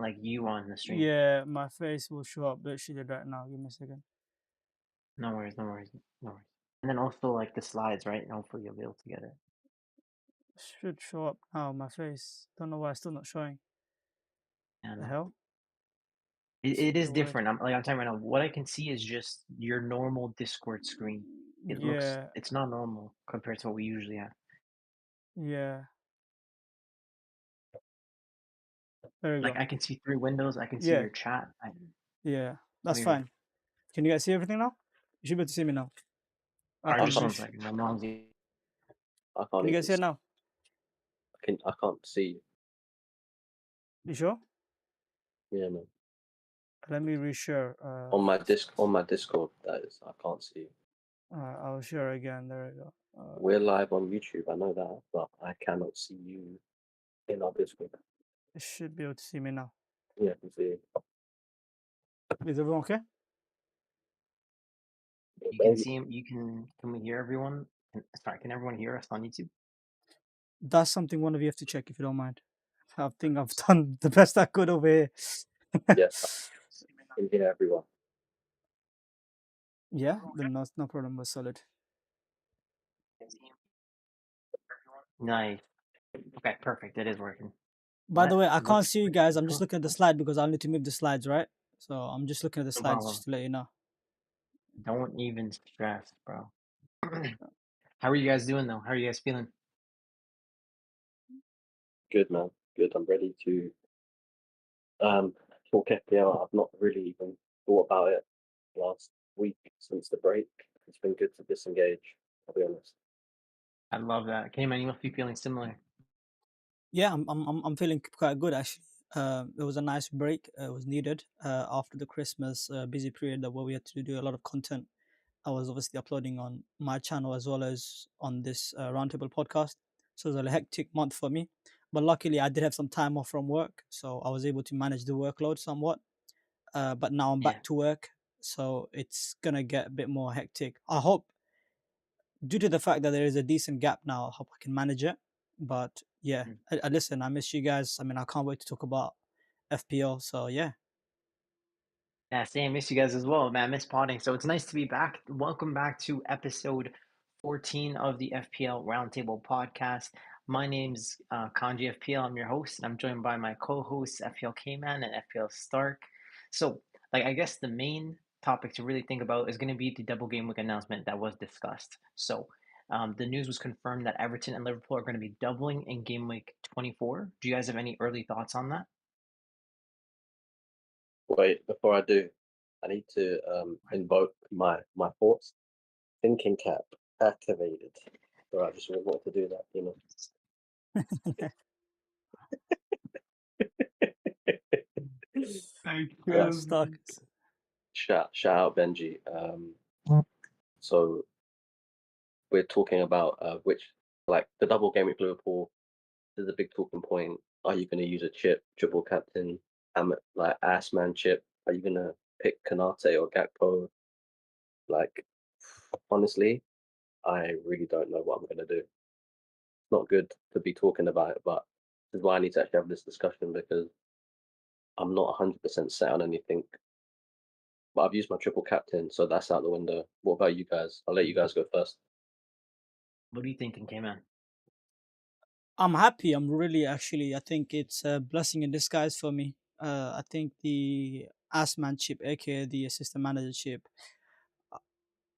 like you on the stream. Yeah, my face will show up literally right now. Give me a second. No worries, no worries, no worries. And then also like the slides, right? And hopefully you'll be able to get it. Should show up now. My face. Don't know why it's still not showing. The And hell? it Super is weird. different. I'm telling you right now, what I can see is just your normal Discord screen. Yeah, It's not normal compared to what we usually have. yeah. There we Like go. I can see 3 windows. I can see Yeah, your chat. yeah. That's Weird. fine. Can you guys see everything now? You should be able to see me now. I All right, I can just can't. one reach. second. My mom's. I can't Can you even. guys see it now? I can't see. You sure? Yeah, man. Let me reshare. On my Discord, that is. I can't see. I'll share again. There we go. We're live on YouTube. I know that, but I cannot see you in our Discord. You should be able to see me now. Yeah, I can see. Is everyone okay? You can see him. You can. Can we hear everyone? Sorry, can everyone hear us on YouTube? That's something one of you have to check if you don't mind. I think I've done the best I could over here. Yeah, I can hear everyone. Yeah, then no problem. We're solid. Nice. Okay, perfect. It is working. By the That way, I can't looks see you pretty guys. I'm just cool. looking at the slide because I'll need to move the slides, right? So I'm just looking at the No slides problem. just to let you know. Don't even stress, bro. How are you guys doing though? How are you guys feeling? Good, man. Good. I'm ready to talk FPL. I've not really even thought about it last week since the break. It's been good to disengage. I'll be honest. I love that. Cayman, you must be feeling similar. Yeah, I'm feeling quite good actually. It was a nice break. It was needed after the Christmas busy period where we had to do a lot of content. I was obviously uploading on my channel as well as on this Roundtable podcast. So it was a hectic month for me. But luckily, I did have some time off from work. So I was able to manage the workload somewhat. But now I'm Yeah. back to work. So it's going to get a bit more hectic. I hope, due to the fact that there is a decent gap now, I hope I can manage it. But yeah, Mm. listen, I miss you guys. I mean, I can't wait to talk about FPL. So yeah. Yeah, same. Miss you guys as well, man. Miss potting. So it's nice to be back. Welcome back to episode 14 of the FPL Roundtable podcast. My name's Kanji FPL. I'm your host, and I'm joined by my co-hosts FPL K-Man and FPL Stark. So, like, I guess the main topic to really think about is going to be the double game week announcement that was discussed. So, the news was confirmed that Everton and Liverpool are going to be doubling in game week 24. Do you guys have any early thoughts on that? Wait, before I do, I need to invoke my thoughts. Thinking cap activated. So I just wanted to do that, you know. Thank Yeah. Stuck. Shout out Benji. So we're talking about which, like the double game with Liverpool. There's a big talking point. Are you going to use a chip, triple captain, like ass man chip? Are you going to pick Kanate or Gakpo? Like, honestly, I really don't know what I'm going to do. It's not good to be talking about it, but this is why I need to actually have this discussion because I'm not 100% set on anything. But I've used my triple captain, so that's out the window. What about you guys? I'll let you guys go first. What are you thinking, K-Man? I'm happy. I'm really actually. I think it's a blessing in disguise for me. I think the Assman chip, aka the assistant manager chip,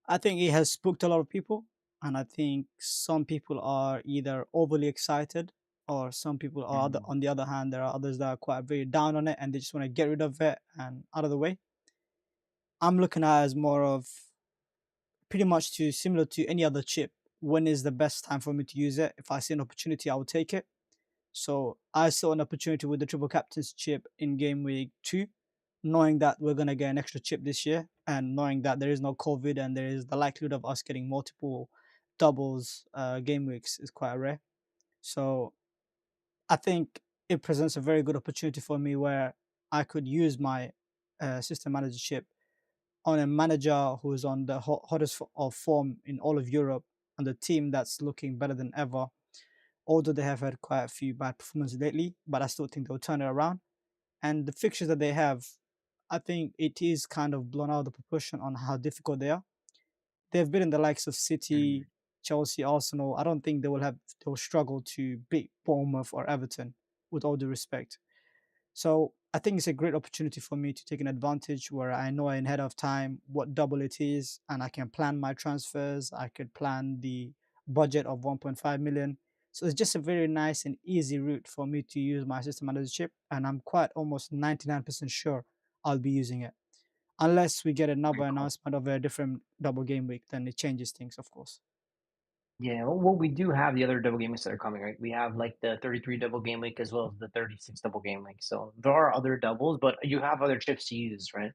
I think it has spooked a lot of people, and I think some people are either overly excited, or some people are on the other hand, there are others that are quite very down on it, and they just want to get rid of it and out of the way. I'm looking at it as more of pretty much to similar to any other chip. When is the best time for me to use it? If I see an opportunity, I will take it. So I saw an opportunity with the triple captain's chip in game week 2, knowing that we're gonna get an extra chip this year, and knowing that there is no COVID and there is the likelihood of us getting multiple doubles game weeks is quite rare. So I think it presents a very good opportunity for me where I could use my system manager chip on a manager who's on the hottest of form in all of Europe, and the team that's looking better than ever, although they have had quite a few bad performances lately, but I still think they'll turn it around. and the fixtures that they have, I think it is kind of blown out of the proportion on how difficult they are. They've been in the likes of City, Mm. Chelsea, Arsenal. I don't think they'll struggle to beat Bournemouth or Everton, with all due respect. So I think it's a great opportunity for me to take an advantage where I know ahead of time what double it is, and I can plan my transfers. I could plan the budget of 1.5 million. So it's just a very nice and easy route for me to use my system manager chip, and I'm quite almost 99% sure I'll be using it. Unless we get another Very cool. announcement of a different double game week, then it changes things, of course. Yeah, well, we do have the other double game weeks that are coming, right? We have like the 33 double game week as well as the 36 double game week. So there are other doubles, but you have other chips to use, right?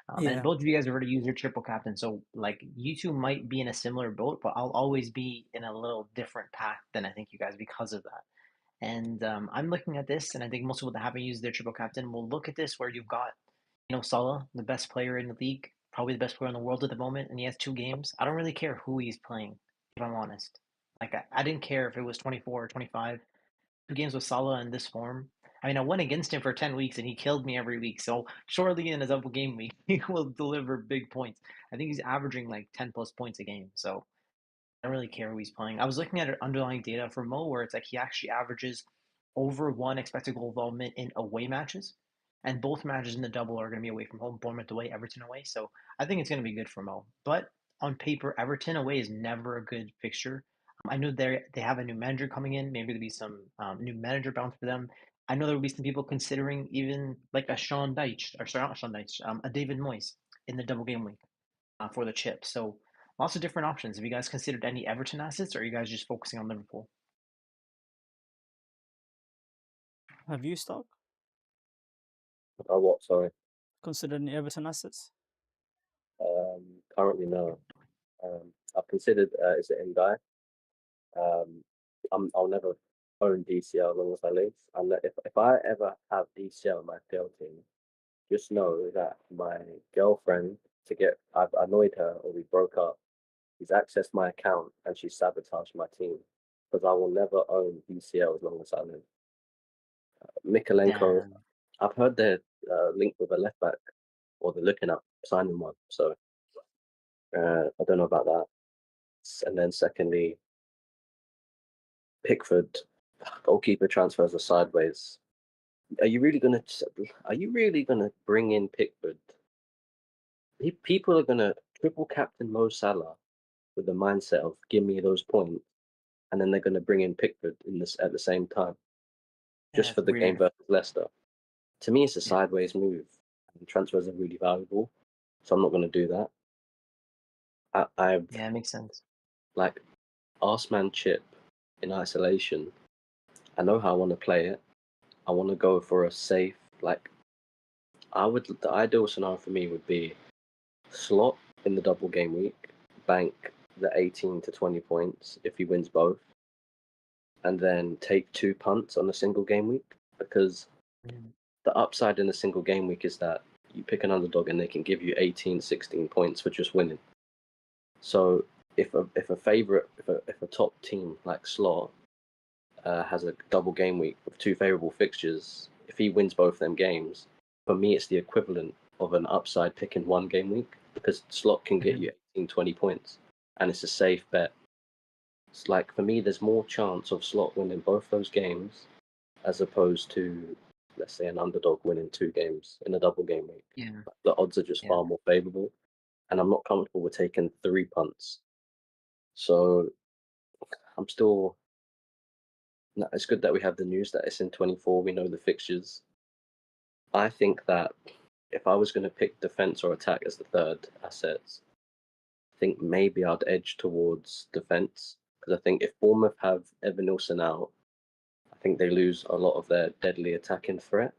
And Yeah. both of you guys have already used your triple captain. So like you two might be in a similar boat, but I'll always be in a little different path than I think you guys because of that. And I'm looking at this, and I think most people that haven't used their triple captain will look at this where you've got, Salah, the best player in the league, probably the best player in the world at the moment, and he has 2 games. I don't really care who he's playing, if I'm honest. Like I didn't care if it was 24 or 25. 2 games with Salah in this form. I mean, I went against him for 10 weeks and he killed me every week. So surely in his double game week, he will deliver big points. I think he's averaging like 10 plus points a game. So I don't really care who he's playing. I was looking at underlying data for Mo where it's like he actually averages over 1 expected goal involvement in away matches. And both matches in the double are going to be away from home, Bournemouth away, Everton away. So I think it's going to be good for Mo. But on paper, Everton away is never a good fixture. I know they have a new manager coming in. Maybe there'll be some new manager bounce for them. I know there will be some people considering even like a Sean Dyche, or sorry, not Sean Dyche, a David Moyes in the double game week for the chip. So lots of different options. Have you guys considered any Everton assets, or are you guys just focusing on Liverpool? Have you stock Oh, what? Sorry. considered any Everton assets? Currently, no. I've considered is it Ndai? Um, I'll never own DCL as long as I live. And if I ever have DCL in my FPL team, just know that my girlfriend, I've annoyed her or we broke up. She's accessed my account and she's sabotaged my team because I will never own DCL as long as I live. Mikolenko, Damn. I've heard they're linked with a left back or they're looking at signing one. So I don't know about that. And then secondly, Pickford, goalkeeper transfers are sideways. Are you really gonna bring in Pickford? People are gonna triple captain Mo Salah with the mindset of give me those points, and then they're gonna bring in Pickford in this at the same time Yeah, just for it's the game weird. versus Leicester. To me, it's a Yeah, sideways move, and transfers are really valuable, so I'm not gonna do that. I've yeah, it makes sense. like Arsman chip in isolation. I know how I want to play it. I want to go for a safe like the ideal scenario for me would be slot in the double game week, bank the 18 to 20 points if he wins both, and then take 2 punts on a single game week because Mm. the upside in a single game week is that you pick an underdog and they can give you 18, 16 points for just winning. So if a top team like slot has a double game week with 2 favorable fixtures, if he wins both them games, for me it's the equivalent of an upside pick in 1 game week because slot can get Mhm. you 18, 20 points and it's a safe bet. It's like for me there's more chance of slot winning both those games as opposed to let's say an underdog winning 2 games in a double game week. Yeah, The odds are just yeah, far more favorable and I'm not comfortable with taking 3 punts. So I'm still no, it's good that we have the news that it's in 24. We know the fixtures. I think that if I was going to pick defense or attack as the third assets, I think maybe I'd edge towards defense because I think if Bournemouth have Evan Nilsson out, I think they lose a lot of their deadly attacking threat.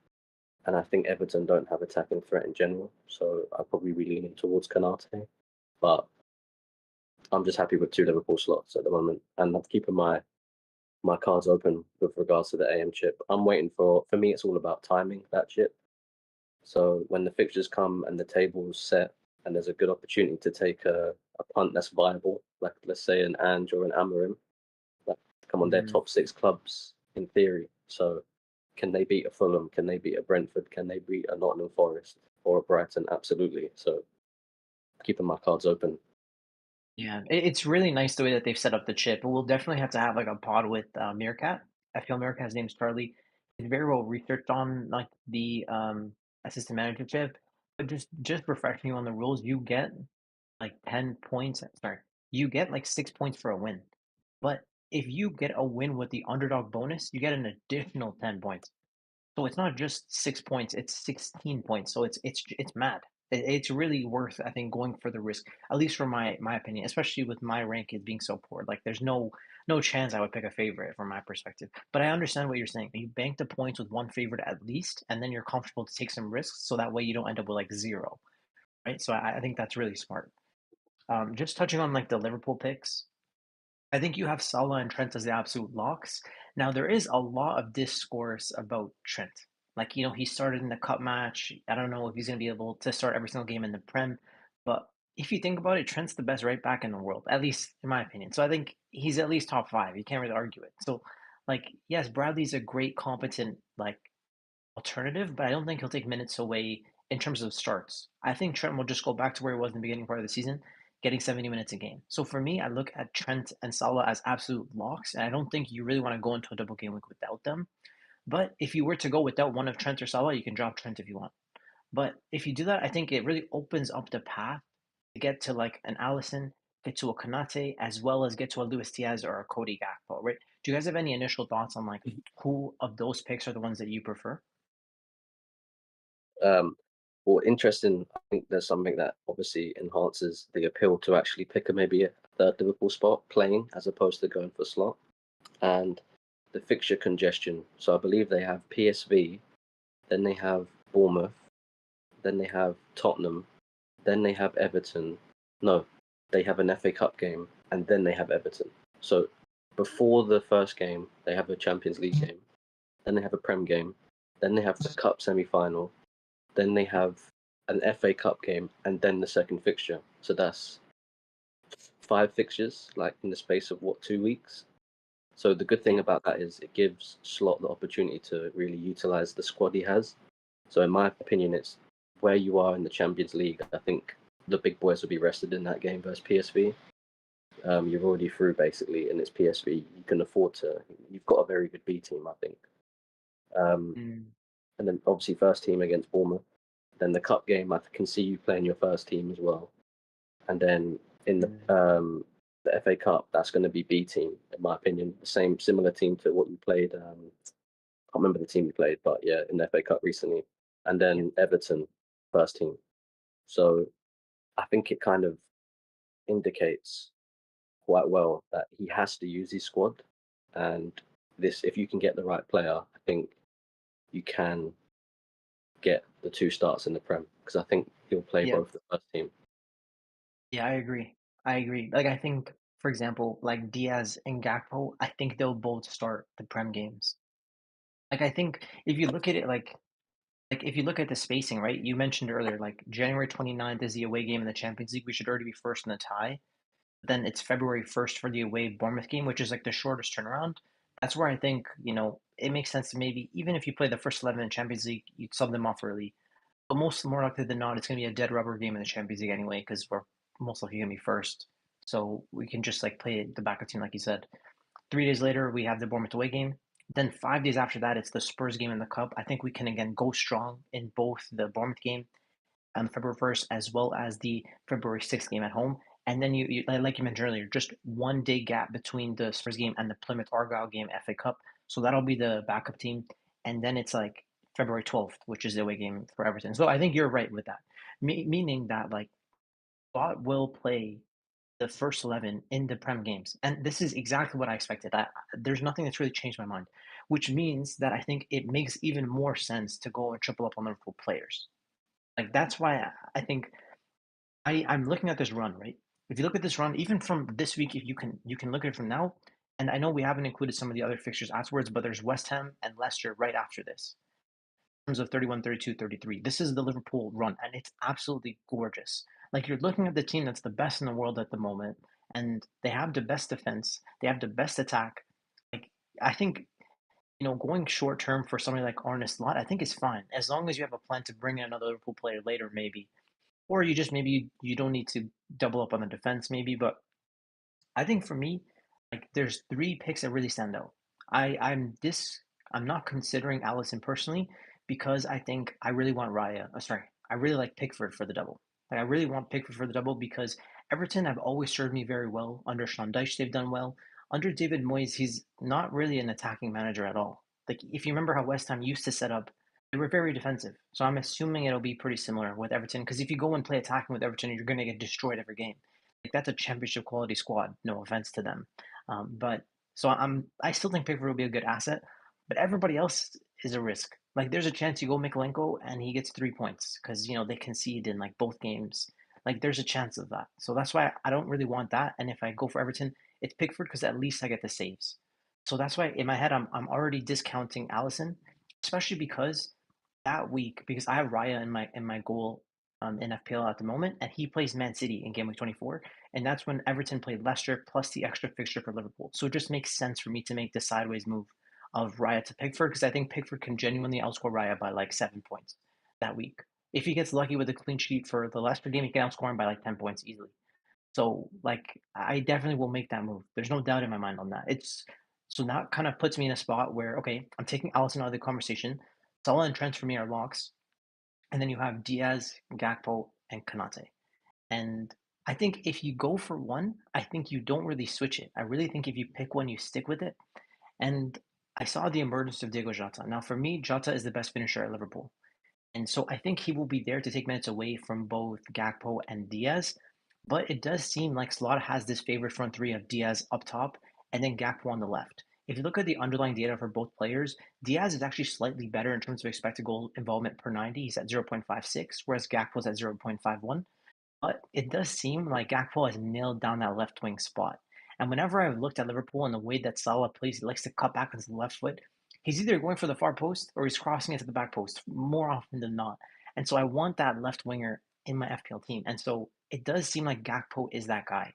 And I think Everton don't have attacking threat in general. So I'll probably be leaning towards Kanate. But I'm just happy with 2 Liverpool slots at the moment. And I'm keeping my cards open with regards to the AM chip. I'm waiting for me, it's all about timing that chip. So when the fixtures come and the table's set and there's a good opportunity to take a punt that's viable, like let's say an Ange or an Amarim, like come on, their mhm, top 6 clubs in theory. So Can they beat a Fulham? Can they beat a Brentford? Can they beat a Nottingham Forest or a Brighton? Absolutely. So keeping my cards open. Yeah, it's really nice the way that they've set up the chip. But we'll definitely have to have like a pod with Meerkat. FPL Meerkat, his name's Charlie. He's very well researched on like the assistant manager chip. But just refreshing you on the rules, you get like 10 points. Sorry, you get like 6 points for a win. But if you get a win with the underdog bonus, you get an additional 10 points. So it's not just 6 points; it's 16 points. So it's mad. It's really worth, I think, going for the risk. At least for my opinion, especially with my rankings being so poor. Like, there's no chance I would pick a favorite from my perspective. But I understand what you're saying. You bank the points with one favorite at least, and then you're comfortable to take some risks, so that way you don't end up with like zero, right? So I think that's really smart. Just touching on like the Liverpool picks. I think you have Salah and Trent as the absolute locks. Now, there is a lot of discourse about Trent. Like, he started in the cup match. I don't know if he's going to be able to start every single game in the Prem, but if you think about it, Trent's the best right back in the world, at least in my opinion. So I think he's at least top five. You can't really argue it. So, like, yes, Bradley's a great, competent, like, alternative, but I don't think he'll take minutes away in terms of starts. I think Trent will just go back to where he was in the beginning part of the season, getting 70 minutes a game. So for me, I look at Trent and Salah as absolute locks, and I don't think you really want to go into a double game week without them. But if you were to go without one of Trent or Salah, you can drop Trent if you want. But if you do that, I think it really opens up the path to get to like an Allison, get to a Konate, as well as get to a Luis Diaz or a Cody Gakpo, right? Do you guys have any initial thoughts on like who of those picks are the ones that you prefer? Um, well, interesting. I think there's something that obviously enhances the appeal to actually pick maybe a third Liverpool spot playing as opposed to going for slot, and the fixture congestion. So I believe they have PSV, then they have Bournemouth, then they have Tottenham, then they have Everton. No, they have an FA Cup game, and then they have Everton. So before the first game, they have a Champions League game, then they have a Prem game, then they have the Cup semi-final, then they have an FA Cup game, and then the second fixture. So that's 5 fixtures, like in the space of what, 2 weeks. So the good thing Yeah. about that is it gives Slot the opportunity to really utilize the squad he has. So in my opinion, it's where you are in the Champions League. I think the big boys will be rested in that game versus PSV. You're already through basically, and it's PSV. You can afford to. You've got a very good B team, I think. Um, Mm, and then obviously first team against Bournemouth. Then the cup game, I can see you playing your first team as well. And then in mm, the FA Cup, that's going to be B team, in my opinion. The same similar team to what you played. Can't remember the team you played, but yeah, in the FA Cup recently. And yeah. then Everton, first team. So I think it kind of indicates quite well that he has to use his squad. And this, if you can get the right player, I think you can get the 2 starts in the Prem because I think he'll play Yeah. both the first team. Yeah, I agree. I agree. Like, I think, for example, like Diaz and Gakpo, I think they'll both start the Prem games. Like, I think if you look at it like if you look at the spacing, right? You mentioned earlier, like January 29th is the away game in the Champions League. We should already be first in the tie. Then it's February 1st for the away Bournemouth game, which is like the shortest turnaround. That's where I think, it makes sense to maybe, even if you play the first 11 in Champions League, you'd sub them off early. But most more likely than not, it's going to be a dead rubber game in the Champions League anyway, because we're most likely going to be first. So we can just like play the backup team, like you said. 3 days later, we have the Bournemouth away game. Then 5 days after that, it's the Spurs game in the Cup. I think we can again go strong in both the Bournemouth game on February 1st as well as the February 6th game at home. And then like you mentioned earlier, just 1 day gap between the Spurs game and the Plymouth Argyle game FA Cup. So that'll be the backup team. And then it's like February 12th, which is the away game for Everton. So I think you're right with that. Meaning that like Bot will play the first 11 in the Prem games. And this is exactly what I expected. There's nothing that's really changed my mind, which means that I think it makes even more sense to go and triple up on Liverpool players. Like, that's why I think I'm looking at this run, right? If you look at this run, even from this week, if you can look at it from now, and I know we haven't included some of the other fixtures afterwards, but there's West Ham and Leicester right after this. In terms of 31, 32, 33. This is the Liverpool run, and it's absolutely gorgeous. Like, you're looking at the team that's the best in the world at the moment, and they have the best defense, they have the best attack. Like, I think going short term for somebody like Arne Slot, I think is fine as long as you have a plan to bring in another Liverpool player later, maybe, or you just maybe you don't need to double up on the defense, maybe. But I think for me, like there's three picks that really stand out. I'm not considering Allison personally because I think I really want Raya. Sorry, I really like Pickford for the double. Like I really want Pickford for the double because Everton have always served me very well. Under Sean Dyche, they've done well. Under David Moyes, he's not really an attacking manager at all. Like if you remember how West Ham used to set up, they were very defensive. So I'm assuming it'll be pretty similar with Everton because if you go and play attacking with Everton, you're going to get destroyed every game. Like that's a championship quality squad. No offense to them, but so I still think Pickford will be a good asset, but everybody else is a risk. Like there's a chance you go Mikolenko and he gets 3 points because they concede in like both games. Like there's a chance of that. So that's why I don't really want that. And if I go for Everton, it's Pickford because at least I get the saves. So that's why in my head I'm already discounting Allison, especially because that week because I have Raya in my goal in FPL at the moment, and he plays Man City in Gameweek 24, and that's when Everton played Leicester plus the extra fixture for Liverpool. So it just makes sense for me to make the sideways move of Raya to Pickford because I think Pickford can genuinely outscore Raya by like 7 points that week. If he gets lucky with a clean sheet for the Leicester game, he can outscore him by like 10 points easily. So like I definitely will make that move. There's no doubt in my mind on that. It's so now it kind of puts me in a spot where okay, I'm taking Allison out of the conversation. Salah and Trent for me are locks. And then you have Diaz, Gakpo, and Kanate. And I think if you go for one, I think you don't really switch it. I really think if you pick one, you stick with it. And I saw the emergence of Diego Jota. Now, for me, Jota is the best finisher at Liverpool. And so I think he will be there to take minutes away from both Gakpo and Diaz. But it does seem like Slot has this favorite front three of Diaz up top and then Gakpo on the left. If you look at the underlying data for both players, Diaz is actually slightly better in terms of expected goal involvement per 90. He's at 0.56, whereas Gakpo's at 0.51. But it does seem like Gakpo has nailed down that left wing spot. And whenever I've looked at Liverpool and the way that Salah plays, he likes to cut back onto the left foot. He's either going for the far post or he's crossing it to the back post more often than not. And so I want that left winger in my FPL team. And so it does seem like Gakpo is that guy.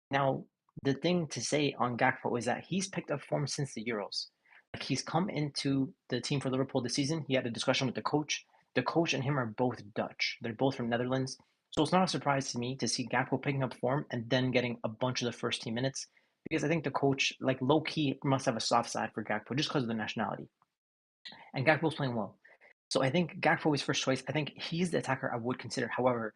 Now, the thing to say on Gakpo is that he's picked up form since the Euros. Like he's come into the team for Liverpool this season. He had a discussion with the coach. The coach and him are both Dutch. They're both from Netherlands. So it's not a surprise to me to see Gakpo picking up form and then getting a bunch of the first team minutes because I think the coach, like low key, must have a soft side for Gakpo just because of the nationality. And Gakpo's playing well. So I think Gakpo is first choice. I think he's the attacker I would consider. However,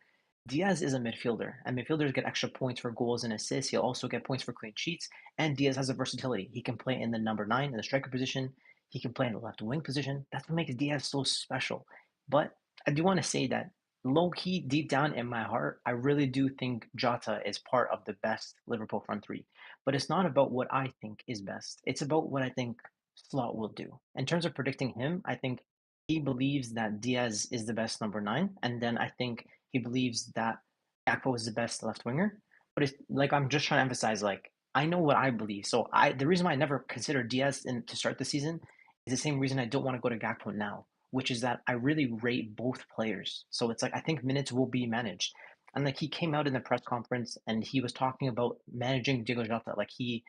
Diaz is a midfielder, and midfielders get extra points for goals and assists. He'll also get points for clean sheets. And Diaz has a versatility. He can play in the number 9 in the striker position. He can play in the left wing position. That's what makes Diaz so special. But I do want to say that low key, deep down in my heart, I really do think Jota is part of the best Liverpool front three. But it's not about what I think is best. It's about what I think Slot will do. In terms of predicting him, I think he believes that Diaz is the best number 9, and then I think he believes that Gakpo is the best left winger. But it's like I'm just trying to emphasize, like I know what I believe. So the reason why I never considered Diaz to start the season is the same reason I don't want to go to Gakpo now, which is that I really rate both players. So it's like I think minutes will be managed. And like he came out in the press conference and he was talking about managing Diego Jota. Like he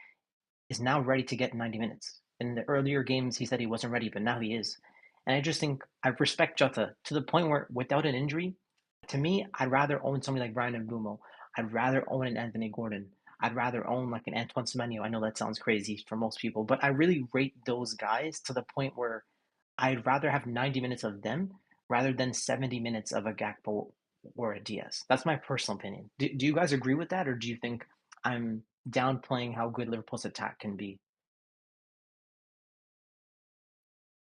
is now ready to get 90 minutes. In the earlier games, he said he wasn't ready, but now he is. And I just think I respect Jota to the point where without an injury, to me, I'd rather own somebody like Brian Mbumo. I'd rather own an Anthony Gordon. I'd rather own like an Antoine Semenyo. I know that sounds crazy for most people, but I really rate those guys to the point where I'd rather have 90 minutes of them rather than 70 minutes of a Gakpo or a Diaz. That's my personal opinion. Do you guys agree with that, or do you think I'm downplaying how good Liverpool's attack can be?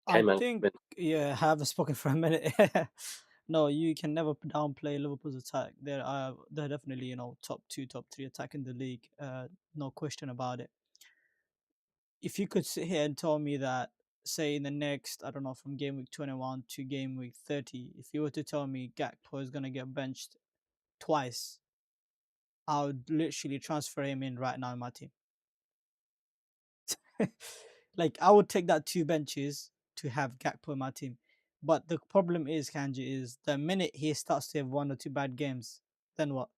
I Cayman, think, yeah, I haven't spoken for a minute. No, you can never downplay Liverpool's attack. They're definitely top two, top three attack in the league. No question about it. If you could sit here and tell me that, say in the next, I don't know, from game week 21 to game week 30, if you were to tell me Gakpo is gonna get benched twice, I would literally transfer him in right now in my team. Like I would take that 2 benches to have Gakpo in my team. But the problem is, Kanji, is the minute he starts to have 1 or 2 bad games, then what?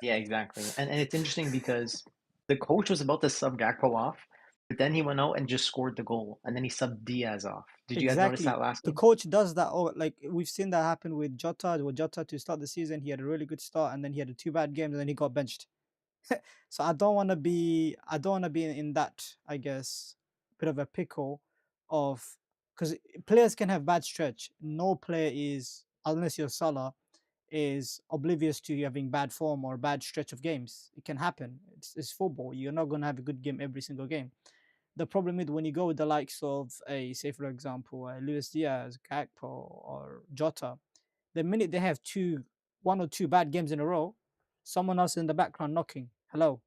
Yeah, exactly. And it's interesting because the coach was about to sub Gakpo off But then he went out and just scored the goal, and then he subbed Diaz off. Did you guys notice Exactly. that last The game? coach does that. Oh, like we've seen that happen with Jota. With Jota to start the season, he had a really good start, and then he had 2 bad games, and then he got benched. So I don't want to be in that, I guess, bit of a pickle of, because players can have bad stretch. No player is, unless you're Salah, is oblivious to having bad form or bad stretch of games. It can happen. It's football. You're not going to have a good game every single game. The problem is when you go with the likes of say for example, Luis Diaz, Gakpo, or Jota, the minute they have 1 or 2 bad games in a row, someone else in the background knocking. Hello,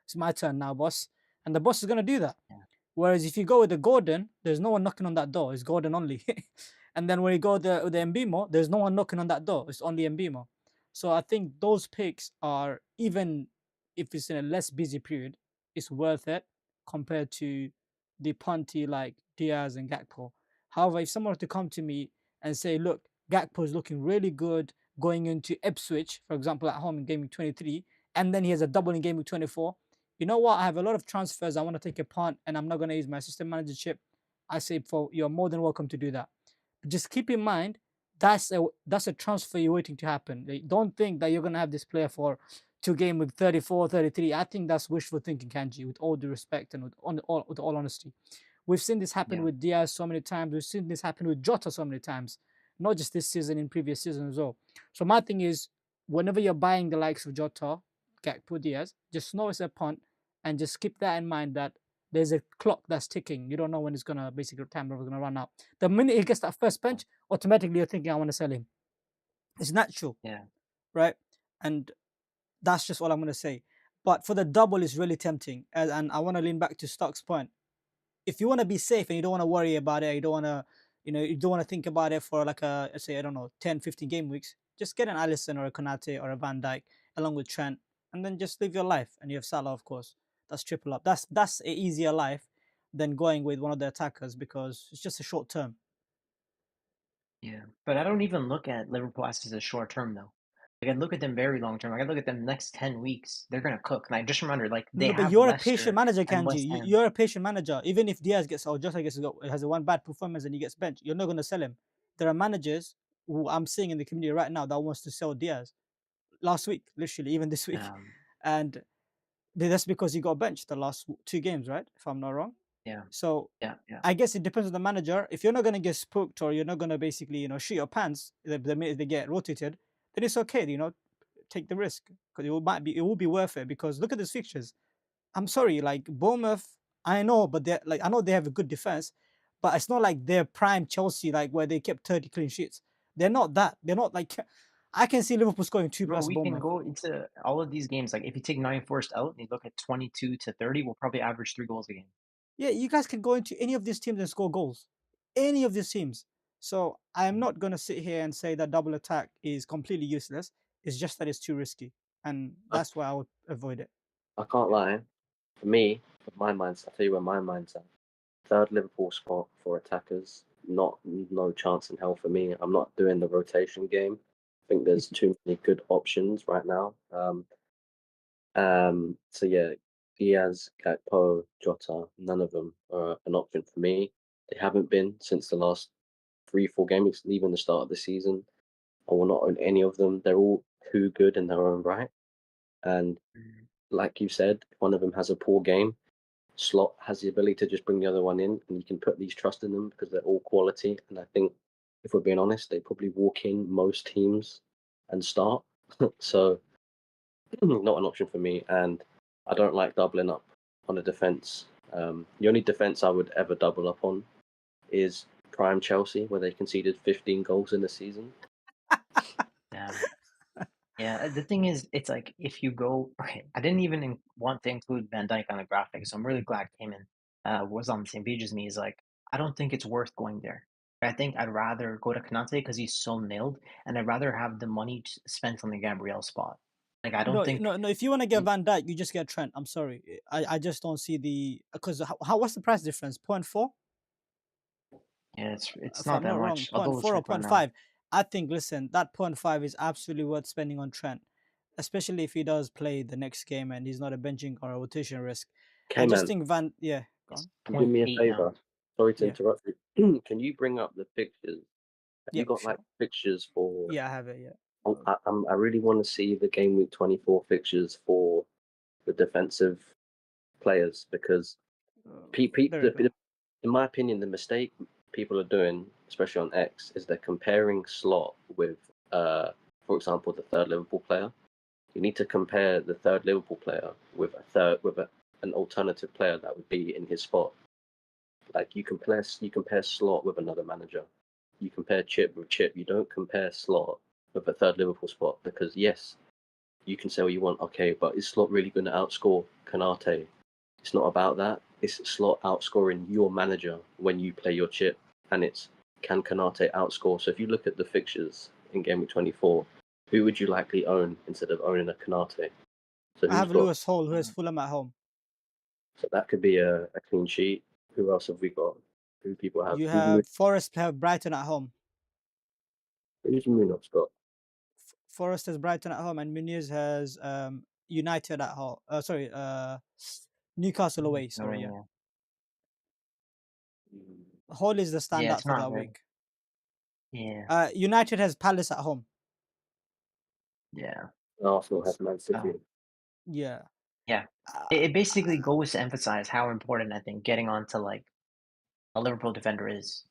it's my turn now, boss. And the boss is going to do that. Yeah. Whereas if you go with the Gordon, there's no one knocking on that door. It's Gordon only. And then when you go with the Mbimo, there's no one knocking on that door. It's only Mbimo. So I think those picks are, even if it's in a less busy period, it's worth it compared to the punty like Diaz and Gakpo. However, if someone were to come to me and say, look, Gakpo is looking really good going into Ipswich, for example, at home in Game Week 23, and then he has a double in Game Week 24, you know what? I have a lot of transfers. I want to take a punt, and I'm not going to use my assistant managership. I say, for you're more than welcome to do that. But just keep in mind that's a transfer you're waiting to happen. Don't think that you're going to have this player for 2 games with 34, 33. I think that's wishful thinking, Kanji. With all due respect and with all honesty, we've seen this happen Yeah. with Diaz so many times. We've seen this happen with Jota so many times. Not just this season, in previous seasons as well. So my thing is, whenever you're buying the likes of Jota, Gakpo, Diaz, just know it's a punt, and just keep that in mind that there's a clock that's ticking. You don't know when it's gonna basically time is gonna run out. The minute he gets that first bench, automatically you're thinking, I want to sell him. It's natural, Yeah. right? And that's just all I'm gonna say. But for the double, is really tempting, and I want to lean back to Stock's point. If you want to be safe and you don't want to worry about it, you don't want to, you don't want to think about it for like a, let's say, I don't know, 10, 15 game weeks, just get an Alisson or a Konate or a Van Dijk along with Trent, and then just live your life. And you have Salah, of course. That's triple up. That's a easier life than going with one of the attackers, because it's just a short term. Yeah. But I don't even look at Liverpool as a short term though. Like I look at them very long term. Like I look at them next 10 weeks. They're gonna cook. And I just remember like they No, but have you're a patient Leicester manager, and Kanji. West Ham. You're a patient manager. Even if Diaz gets, or Jota has a one bad performance and he gets benched, you're not going to sell him. There are managers who I'm seeing in the community right now that wants to sell Diaz last week, literally, even this week. Um, And that's because he got benched the last 2 games, right? If I'm not wrong. yeah, So yeah, yeah, I guess it depends on the manager. If you're not going to get spooked, or you're not going to basically, shoot your pants the minute they get rotated, then it's okay, take the risk, because it will be worth it, because look at these fixtures. I'm sorry, like Bournemouth, I know, but they're like, I know they have a good defense, but it's not like they're prime Chelsea, like where they kept 30 clean sheets. They're not that. They're not like, I can see Liverpool scoring two bro. plus We can Bournemouth. go into all of these games. Like if you take Nottingham Forest out and you look at 22 to 30, we'll probably average 3 goals a game. Yeah, you guys can go into any of these teams and score goals. Any of these teams. So I am not going to sit here and say that double attack is completely useless. It's just that it's too risky. And I, that's why I would avoid it. I can't lie. For me, for my mindset, I'll tell you where my mind's at. Third Liverpool spot for attackers. No chance in hell for me. I'm not doing the rotation game. I think there's too many good options right now. So yeah, Diaz, Gakpo, Jota, none of them are an option for me. They haven't been since the last 3, 4 games, even the start of the season. I will not own any of them. They're all too good in their own right. And Mm. like you said, if one of them has a poor game, Slot has the ability to just bring the other one in, and you can put these trust in them because they're all quality. And I think, if we're being honest, they probably walk in most teams and start. So, not an option for me. And I don't like doubling up on a defense. The only defense I would ever double up on is prime Chelsea, where they conceded 15 goals in the season. Yeah. Yeah, the thing is, it's like if you go, okay, I didn't even want to include Van Dijk on the graphic, so I'm really glad Cayman was on the same page as me. Is like, I don't think it's worth going there. I think I'd rather go to Canate because he's so nailed, and I'd rather have the money spent on the Gabriel spot. Like, I don't No, think, no, no. If you want to get Van Dijk, you just get Trent. I'm sorry. I just don't see because what's the price difference? 0.4? yeah, it's If not I'm that not wrong, much. I'll point double 0.4 or check point right now. 0.5. I think, listen, that 0.5 is absolutely worth spending on Trent, especially if he does play the next game and he's not a benching or a rotation risk. I just Cayman, think yeah, Go It's on. Can you do point me a 8 now. favor? Sorry to Yeah. interrupt you. Can you bring up the fixtures? Have you Yep. got Sure. like fixtures for? Yeah, I have it. Yeah. I really want to see the game week 24 fixtures for the defensive players because There you go. in my opinion, the mistake people are doing, especially on X, is they're comparing Slot with, for example, the third Liverpool player. You need to compare the third Liverpool player with an alternative player that would be in his spot. Like you compare Slot with another manager. You compare Chip with Chip. You don't compare Slot with a third Liverpool spot because yes, you can say what you want. Okay, but is Slot really going to outscore Kanate? It's not about that. It's Slot outscoring your manager when you play your Chip, and it's can Kanate outscore? So if you look at the fixtures in Game Week 24, who would you likely own instead of owning a Kanate? So I who's have got? Lewis Hall, who has Fulham at home. So that could be a clean sheet. Who else have we got? Who people have? You have Forest have Brighton at home. Who's Munoz got? Forest has Brighton at home, and Muniz has United at home. Sorry, Newcastle away. Sorry, yeah. Yeah. Hall is the Yeah, standout it's for not that good. week. Yeah. United has Palace at home. Yeah. Arsenal has Man City. Yeah. Yeah. It basically goes to emphasize how important I think getting onto like a Liverpool defender is.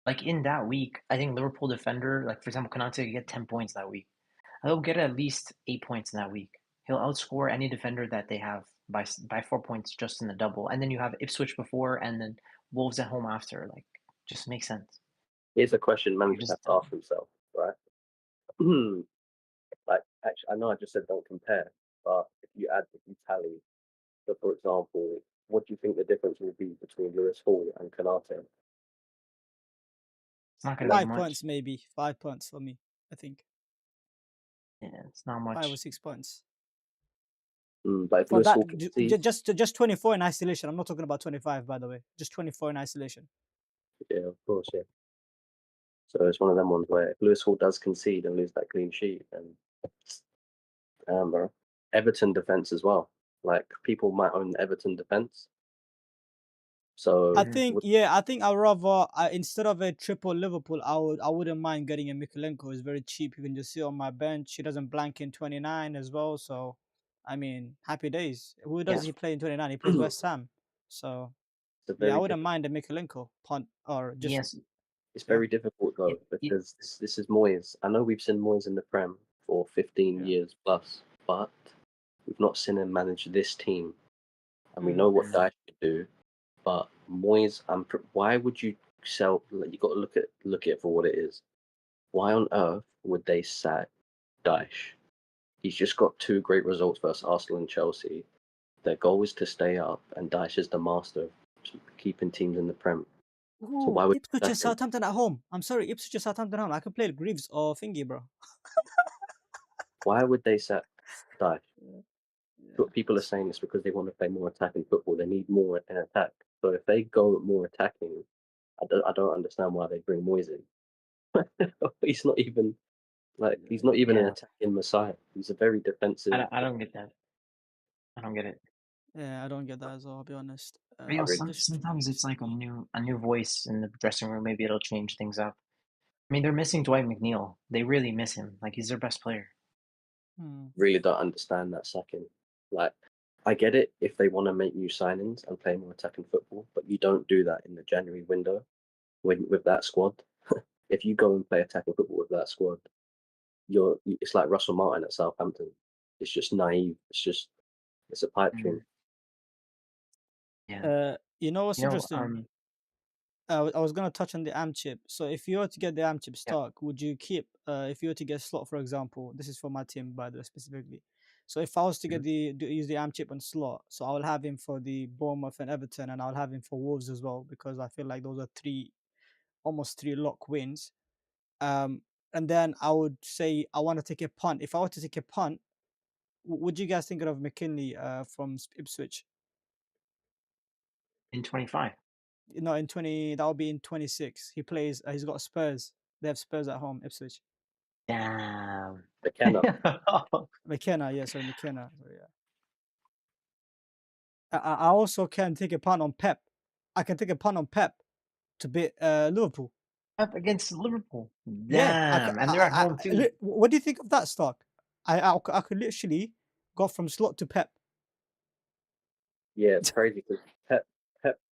Like in that week, I think Liverpool defender, like for example, Konate could get 10 points that week. He'll get at least 8 points in that week. He'll outscore any defender that they have by 4 points just in the double. And then you have Ipswich before and then Wolves at home after. Like, just makes sense. Here's a question You're managers just have to ask themselves, right? Like, actually, I know I just said don't compare, but if you tally, so for example, what do you think the difference will be between Lewis Hall and Kanate? it's not gonna Like, be 5 much. points, maybe 5 points for me. I think Yeah, it's not 5 or much. 6 points. but if For Lewis that, Hall concedes, just 24 in isolation. I'm not talking about 25, by the way. Just 24 in isolation. yeah, of course, yeah. So it's one of them ones where if Lewis Hall does concede and lose that clean sheet, then bro. Everton defense as well. Like people might own the Everton defense. So I think I'd rather instead of a triple Liverpool, I wouldn't mind getting a Mikulenko. It's very cheap. You can just sit on my bench. He doesn't blank in 29 as well. So, I mean, happy days. Who does Yeah. he play in 29? He plays West Ham. So, it's a yeah, I very wouldn't mind a Mikulenko punt or just Yes. it's yeah. very difficult though because this is Moyes. I know we've seen Moyes in the Prem for 15 Yeah. years plus, but we've not seen him manage this team, and we know what Dyche could do. But Moyes, why would you sell? Like, you got to look at it for what it is. Why on earth would they sack Dyche? He's just got two great results versus Arsenal and Chelsea. Their goal is to stay up, and Dyche is the master of keeping teams in the Prem. So why would Ipswich you and sack him? Southampton at home. I'm sorry, Ipswich and Southampton at home. I could play Greaves or Thingy, bro. Why would they sack Dyche? Yeah. People are saying this because they want to play more attacking football. They need more in attack. So if they go more attacking, I don't understand why they bring Moyes in. He's not even an Yeah. attacking messiah. He's a very defensive. I don't get that. I don't get it. Yeah, I don't get that as well. I'll be honest. But, you know, Just sometimes it's like a new voice in the dressing room. Maybe it'll change things up. I mean, they're missing Dwight McNeil. They really miss him. Like he's their best player. Really don't understand that sacking. Like, I get it if they want to make new signings and play more attacking football, but you don't do that in the January window with that squad. If you go and play attacking football with that squad, it's like Russell Martin at Southampton. It's just naive. It's a pipe dream. Yeah. You know what's You know, interesting? I was gonna touch on the AM chip. So if you were to get the AM chip yeah. stock, would you keep? If you were to get slot, for example, this is for my team, by the way, specifically. So if I was to get use the AM chip on slot, so I will have him for the Bournemouth and Everton, and I'll have him for Wolves as well because I feel like those are almost three lock wins. And then I would say I want to take a punt. If I were to take a punt, would you guys think of McKinley from Ipswich? In 25. No, in 20, that would be in 26. He plays, he's got Spurs. They have Spurs at home, Ipswich. Damn. McKenna. McKenna, yeah, sorry, McKenna. So, yeah. I also can take a punt on Pep. I can take a punt on Pep to beat Liverpool. Up against Liverpool. Yeah, Damn, and they're at home too. what do you think of that stock? I could literally go from slot to Pep. Yeah, it's crazy because Pep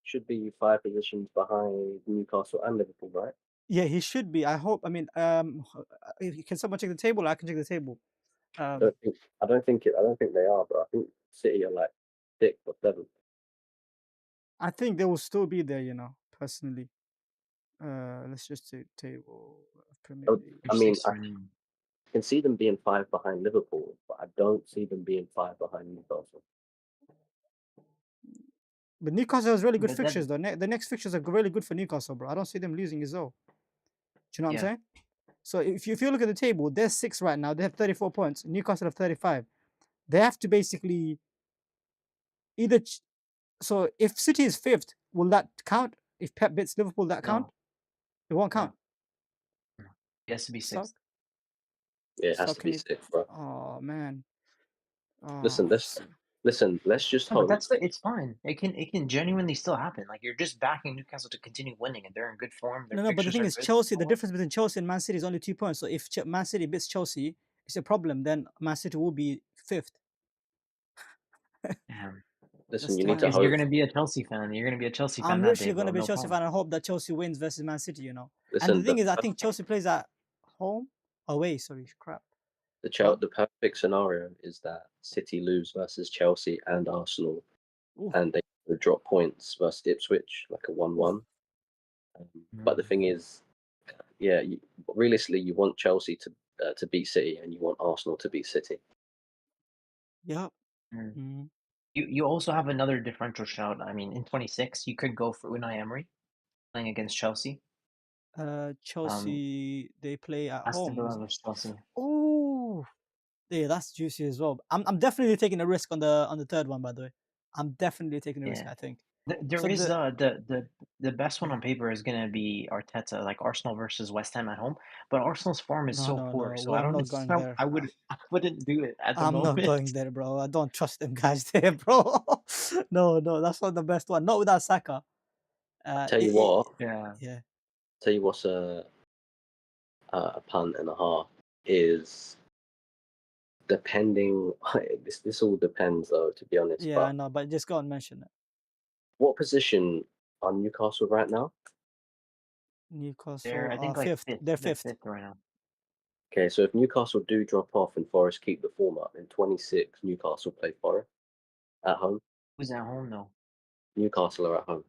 should be 5 positions behind Newcastle and Liverpool, right? Yeah, he should be. I hope. I mean, can someone check the table? I can check the table. I Um, don't think I don't think they are, but I think City are like sixth or seventh. I think they will still be there. Personally. Let's just say table of Premier League. I They're mean, six I right now. can see them being five behind Liverpool, but I don't see them being five behind Newcastle. But Newcastle has really good But that, fixtures though. The next fixtures are really good for Newcastle, bro. I don't see them losing as well. Do you know what I'm yeah, saying? So if you look at the table, they're six right now. They have 34 points. Newcastle have 35. They have to basically either. So if City is fifth, will that count? If Pep beats Liverpool, that count? no, It won't no, count. no. It has to be So sixth. Yeah, it has so to can be you? sixth, bro. Oh man. Oh, Listen, listen. Let's just No, but hope it's fine. It can genuinely still happen. Like you're just backing Newcastle to continue winning, and they're in good form. Their no. But the fixtures thing are is, good. You Chelsea. know The what? difference between Chelsea and Man City is only 2 points. So if Man City beats Chelsea, it's a problem. Then Man City will be fifth. Damn. listen, That's you the need Luck to is you're hope. gonna be a Chelsea fan. You're gonna be a Chelsea fan I'm that day, literally going bro. to be a No Chelsea problem. fan and hope that Chelsea wins versus Man City. And the Listen, thing is, I think Chelsea plays at home, away. Sorry, crap. Home. the perfect scenario is that City lose versus Chelsea and Arsenal, Ooh, and they would drop points versus Ipswich, like a oof. 1-1. But the Mm, thing is, yeah, realistically, you want Chelsea to beat City, and you want Arsenal to beat City. Yep. mm. Mm. You also have another differential shout. I mean, in 26, you could go for Unai Emery playing against Chelsea. Um, Chelsea, they play at Aston home. Villa versus Chelsea. Oh, yeah, that's juicy as well. I'm definitely taking a risk on the third one, by the way. I'm definitely taking a risk, Yeah. I think. There So is the the best one yeah. on paper is gonna be Arteta, like Arsenal versus West Ham at home. But Arsenal's form is No, so no, poor, no. so I I'm don't not going know. there. I wouldn't do it at the I'm not moment. going there, bro. I don't trust them guys there, bro. No, no, that's not the best one. Not without Saka. Tell you what, Yeah. Yeah. tell you what's a punt and a half is depending. This all depends, though, to be honest. Yeah, I But know, but just go and mention it. what position are Newcastle right now? They're Newcastle I are think like fifth. fifth. They're They're fifth. fifth right now. Okay, so if Newcastle do drop off and Forest keep the form up in 26, Newcastle play Forest at home. Who's at home though? Newcastle are at home.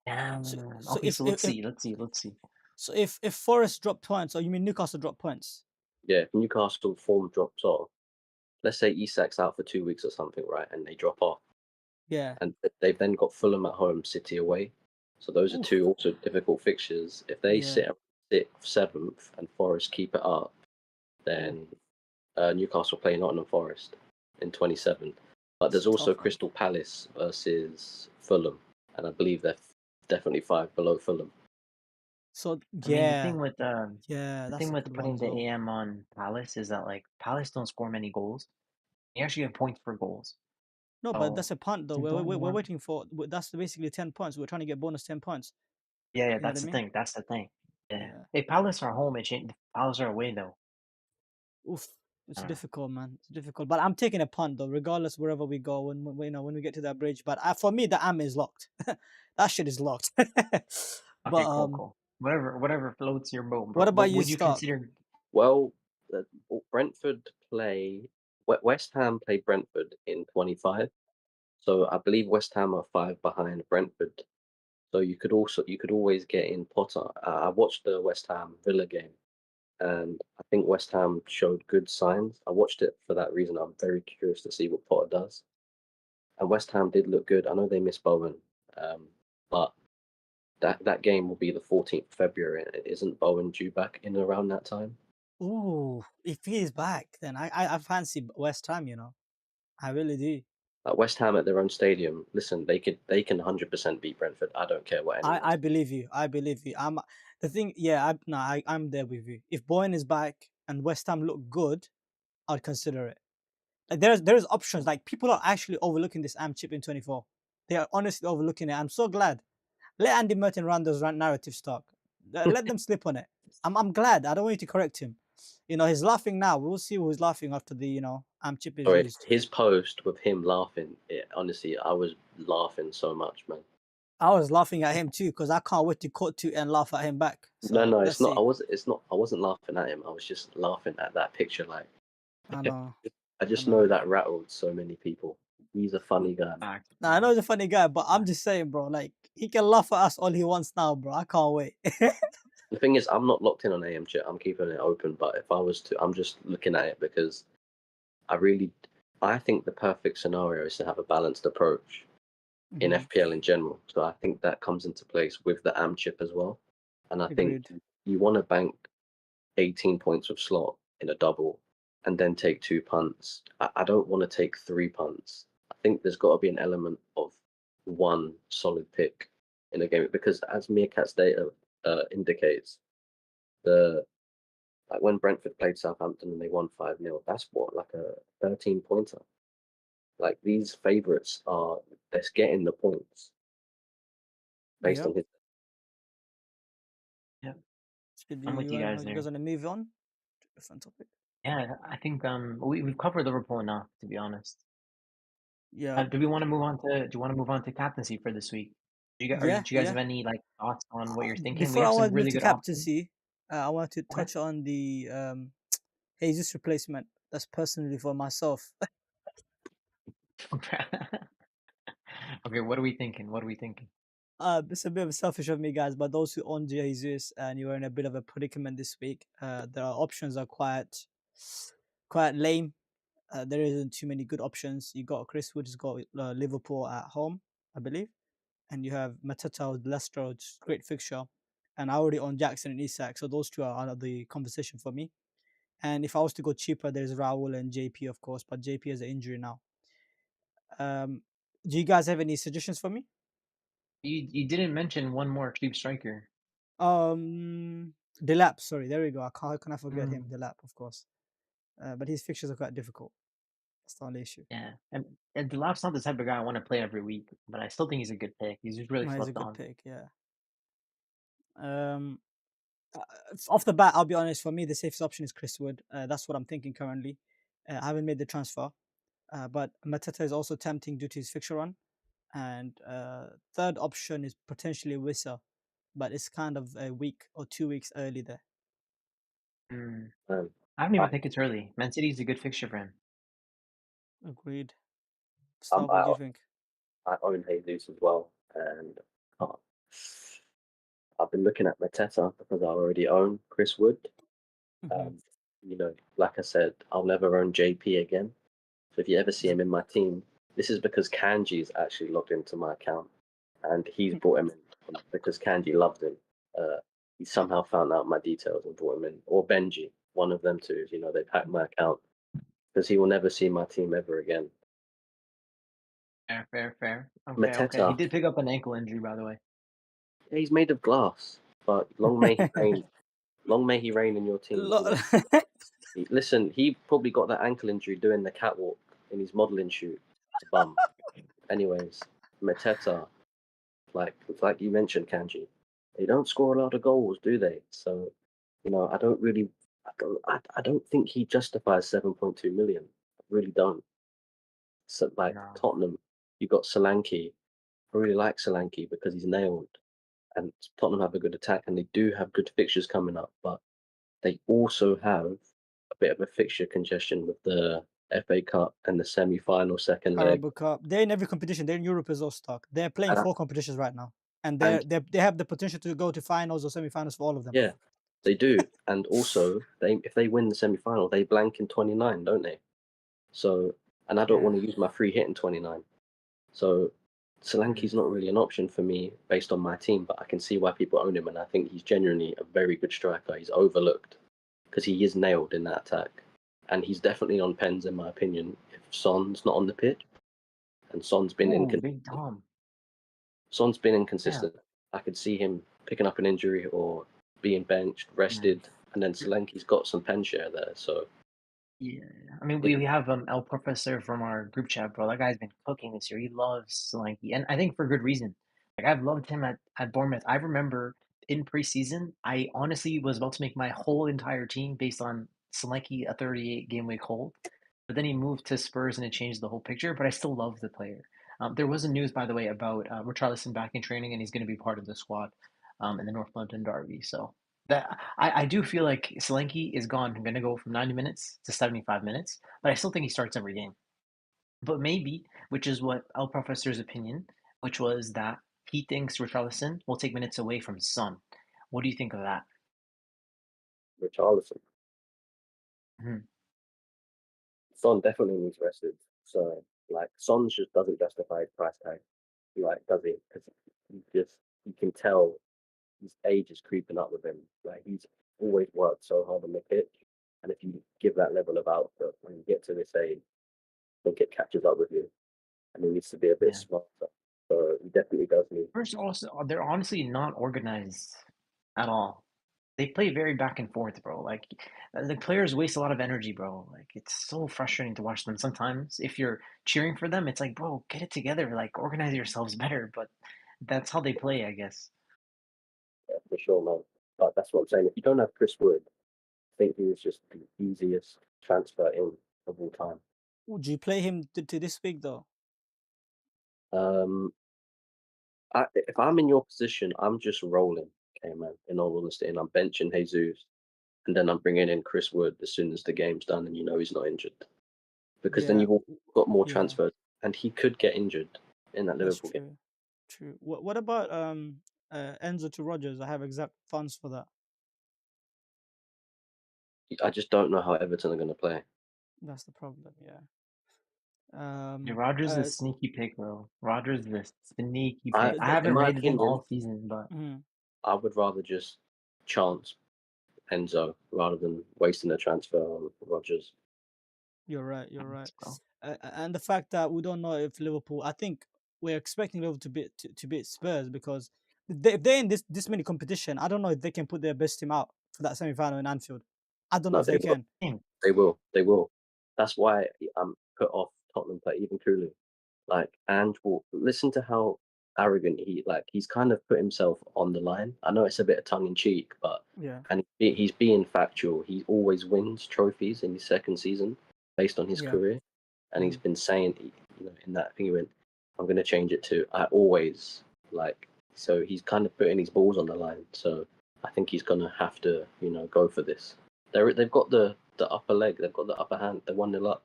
Damn. So, so Okay, if so if, let's if see. Let's see. Let's see. so if Forest drop points, or you mean Newcastle drop points? Yeah, if Newcastle form drops off, let's say Isak's out for 2 weeks or something, right, and they drop off, Yeah. and they've then got Fulham at home, City away. So those are Oof. two also difficult fixtures. If they Yeah. sit at sixth, seventh, and Forest keep it up, then Newcastle play Nottingham Forest in 27. But It's there's a also tough one. Crystal Palace versus Fulham, and I believe they're definitely five below Fulham. So I mean, yeah, yeah, the that's thing a with good one putting as the well. AM on Palace is that like Palace don't score many goals. You actually get points for goals. No, but So that's a punt though. you don't We're want. waiting for that's basically 10 points. We're trying to get bonus 10 points. Yeah, You know what I that's the mean? thing. That's the thing. Yeah. Yeah. If Palace are home, Palace are away though. Oof. I It's don't know. difficult, man. It's difficult. But I'm taking a punt though, regardless wherever we go when we get to that bridge. But for me, the AM is locked. That shit is locked. But Okay, cool, cool. Whatever floats your boat, what bro. about But you, would you Stock? consider? Well, uh, Brentford play West Ham play Brentford in 25. So I believe West Ham are five behind Brentford. So you could always get in Potter. I watched the West Ham Villa game, and I think West Ham showed good signs. I watched it for that reason. I'm very curious to see what Potter does. And West Ham did look good. I know they missed Bowen, but that game will be the 14th of February. And isn't Bowen due back in around that time? Ooh, if he is back, then I fancy West Ham. I really do. West Ham at their own stadium. Listen, they can 100% beat Brentford. I don't care what anyone I says. believe you. I believe you. I'm the thing. Yeah, I'm there with you. If Bowen is back and West Ham look good, I'd consider it. Like there's options. Like people are actually overlooking this AMP chip in 24. They are honestly overlooking it. I'm so glad. Let Andy Merton run those narrative stock. Let them slip on it. I'm glad. I don't want you to correct him. He's laughing now. We'll see who's laughing after the AMP chip is Sorry, used. his post with him laughing. Honestly, I was laughing so much, man. I was laughing at him too because I can't wait to cut to and laugh at him back. No, So no, let's it's not. see. It's not. I wasn't laughing at him. I was just laughing at that picture. Like, I know. I I just know. know that rattled so many people. He's a funny guy. Fact. Now I know he's a funny guy, but I'm just saying, bro. Like he can laugh at us all he wants now, bro. I can't wait. The thing is, I'm not locked in on AM chip. I'm keeping it open. But if I was to, I'm just looking at it because I think the perfect scenario is to have a balanced approach in Mhm. FPL in general. So I think that comes into place with the AM chip as well. And I think Agreed. you want to bank 18 points with slot in a double and then take 2 punts. I don't want to take 3 punts. I think there's got to be an element of one solid pick in a game because, as Meerkat's data indicates, the like when Brentford played Southampton and they won 5-0, that's what, like a 13 pointer. Like these favourites are, they're getting the points based Yep. on his. Yeah, Should I'm with you you guys you there. guys want to move on to a different topic? Yeah, I think we've covered Liverpool enough, to be honest. Yeah. Do we want to move on to do you want to move on to captaincy for this week? Yeah. Do you guys Yeah. have any like thoughts on what you're thinking? We Before I have some want to move really to good options. captaincy, I want to Okay. touch on the Jesus replacement. That's personally for myself. Okay, what are we thinking? What are we thinking? It's a bit of selfish of me, guys. But those who own Jesus and you're in a bit of a predicament this week, there are options are quite lame. There isn't too many good options. You got Chris Wood, who's got Liverpool at home, I believe, and you have Mateta with Leicester, which is a great fixture. And I already own Jackson and Isak, so those two are out of the conversation for me. And if I was to go cheaper, there's Raul and JP, of course, but JP has an injury now. Um, do you guys have any suggestions for me? You didn't mention one more cheap striker. Delap, sorry, there we go. How can I forget him? Mm, Delap, of course. But his fixtures are quite difficult. That's the only issue. yeah, and Delap's not the type of guy I want to play every week, but I still think he's a good pick. He's just really No, he's a slept good on. pick, yeah. Um, uh, Off the bat, I'll be honest. For me, the safest option is Chris Wood. That's what I'm thinking currently. I haven't made the transfer, but Mateta is also tempting due to his fixture run. And third option is potentially Wissa, but it's kind of a week or 2 weeks early there. Mm, Um, I don't I, even think it's early. Man City's a good fixture for him. Agreed. um, Stav, what do I you think? I own Jesus as well, and uh, I've been looking at Mateta because I already own Chris Wood. Hmm. Um, like I said, I'll never own JP again. So if you ever see him in my team, this is because Kanji's actually logged into my account, and he's brought him in because Kanji loved him. He somehow found out my details and brought him in, or Benji, one of them two. They packed my account because he will never see my team ever again. Fair, fair, fair. Okay, okay. He Mateta, did pick up an ankle injury, by the way. yeah, he's made of glass, but long may he reign. Long may he reign in your teams. Listen, he probably got that ankle injury doing the catwalk in his modelling shoot. The bum. Anyways, Mateta, like you mentioned, Kanji, they don't score a lot of goals, do they? So, I don't really, I don't think he justifies 7.2 million. I really don't. So, like No. Tottenham, you got Solanke. I really like Solanke because he's nailed, and Tottenham have a good attack, and they do have good fixtures coming up, but they also have a bit of a fixture congestion with the FA Cup and the semi-final second leg. Carabao Cup. They're in every competition. They're in Europe as well, stock. They're playing And, 4 competitions right now, and and they have the potential to go to finals or semi-finals for all of them. yeah, they do. And also, if they win the semi-final, they blank in 29, don't they? So, and I don't Yeah. want to use my free hit in 29. So, Mm. Solanke's not really an option for me based on my team, but I can see why people own him, and I think he's genuinely a very good striker. He's overlooked because he is nailed in that attack, and he's definitely on pens in my opinion. If Son's not on the pitch, and Ooh, Big Tom. Son's been Yeah. inconsistent. I could see him picking up an injury or being benched, Mm. rested, and then Solanke's got some pen share there. So Yeah, I mean, If we have El Professor from our group chat, bro. That guy's been cooking this year. He loves Solanke, and I think for good reason. Like I've loved him at Bournemouth. I remember in preseason, I honestly was about to make my whole entire team based on Solanke a 38 game week hold, but then he moved to Spurs and it changed the whole picture. But I still love the player. There was a news, by the way, about Richarlison back in training, and he's going to be part of the squad in the North London derby. So that I do feel like Solanke is gone. I'm going to go from 90 minutes to 75 minutes, but I still think he starts every game. But maybe, which is what El Professor's opinion, which was that he thinks Richarlison will take minutes away from Son. What do you think of that? Richarlison, Mhm. Son definitely needs rested. So like Son just doesn't justify his price tag. Like does he? Because you can tell his age is creeping up with him. Like he's always worked so hard on the pitch, and if you give that level of output when you get to this age, I think it catches up with you, and he needs to be a bit Yeah. smarter. So he definitely does need. First, also, they're honestly not organized at all. They play very back and forth, bro. Like the players waste a lot of energy, bro. Like it's so frustrating to watch them. Sometimes if you're cheering for them, it's like, bro, get it together. Like organize yourselves better. But that's how they play, I guess. Yeah, for sure, man. But that's what I'm saying. If you don't have Chris Wood, I think he was just the easiest transfer in of all time. Would you play him to this week though? Um, if I'm in your position, I'm just rolling. Okay, man. In all honesty, and I'm benching Jesus, and then I'm bringing in Chris Wood as soon as the game's done, and you know he's not injured, because then Yeah, you've got more yeah, transfers, and he could get injured in that that's Liverpool game. true. True. What about Enzo to Rogers? I have exact funds for that. I just don't know how Everton are going to play. That's the problem. Yeah. Yeah, Um. Rogers is a sneaky pick, bro. Rogers is a sneaky I, pick. The I the in haven't my rated him opinion, all season, but mhm. I would rather just chance Enzo rather than wasting a transfer on Rodgers. You're right. You're right. thanks, bro. And the fact that we don't know if Liverpool, I think we're expecting Liverpool to beat Spurs because if they're in this many competition, I don't know if they can put their best team out for that semi final in Anfield. I don't know No, if they they will. can. Same. They will. They will. That's why I'm put off Tottenham play even truly. Like, and will listen to how arrogant he's kind of put himself on the line. I know it's a bit of tongue in cheek, but Yeah. and he's being factual. He always wins trophies in his second season based on his Yeah. career, and he's Mm. been saying, in that thing he went, I'm going to change it to I always like. So he's kind of putting his balls on the line. So I think he's going to have to, go for this. They've got the upper leg. They've got the upper hand. They're 1-0 up.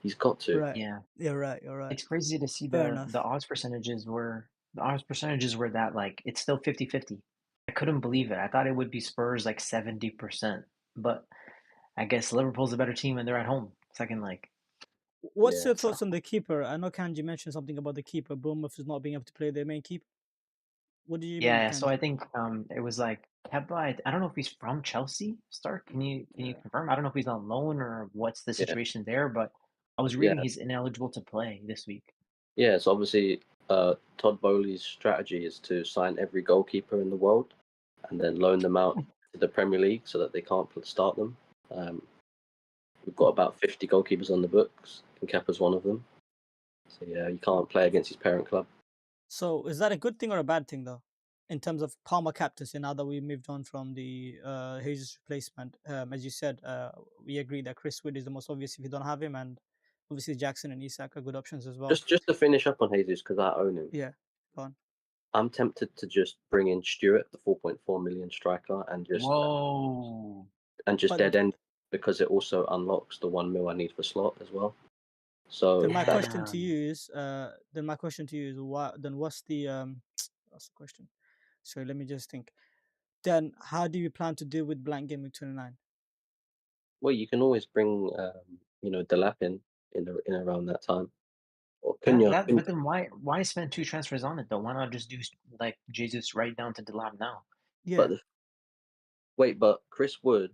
He's got to. Right. Yeah. You're right. You're right. It's crazy to see Fair the enough. odds percentages were that like it's still 50-50. I couldn't believe it. I thought it would be Spurs like 70%, but I guess Liverpool's a better team and they're at home. Second leg. What's Yeah. your So thoughts on the keeper? I know Kanji mentioned something about the keeper. Bournemouth is not being able to play their main keeper. What do you mean, yeah, so I Kanji? think it was like Keba. I don't know if he's from Chelsea. Stark, can you Yeah. confirm? I don't know if he's on loan or what's the Yeah. situation there, but I was reading Yeah. he's ineligible to play this week. Yeah. So obviously, Todd Bowley's strategy is to sign every goalkeeper in the world and then loan them out to the Premier League so that they can't start them. Um, we've got about 50 goalkeepers on the books, and Kepa's one of them. So yeah, you can't play against his parent club. So is that a good thing or a bad thing though? In terms of Palmer captaincy, now that we moved on from the Jesus replacement, as you said, we agree that Chris Wood is the most obvious if you don't have him, and obviously Jackson and Isak are good options as well. Just to finish up on Jesus because I own him. Yeah, go on. I'm tempted to just bring in Stewart, the 4.4 million striker, Whoa. and just But dead end because it also unlocks the 1 mil I need for slot as well. So then my that question to Damn. you is, why? Then what's the what's the question? So let me just think. Then how do you plan to deal with blank game week 29? well, you can always bring Delap in around that time or That Cunha. that but then why spend two transfers on it though? Why not just do like Jesus right down to Delap now? But Yeah, but Chris Wood,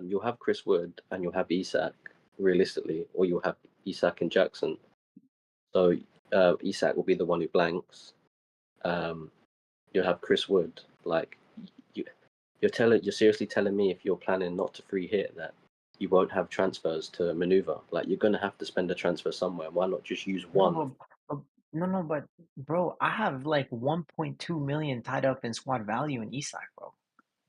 you'll have Chris Wood and you'll have Isak realistically, or you'll have Isak and Jackson. So Isak will be the one who blanks. Um, you'll have Chris Wood. Like you, you're seriously telling me if you're planning not to free hit that you won't have transfers to maneuver. Like you're gonna have to spend a transfer somewhere. Why not just use No, one? but no, no, but bro, I have like 1.2 million tied up in squad value in Isak, bro.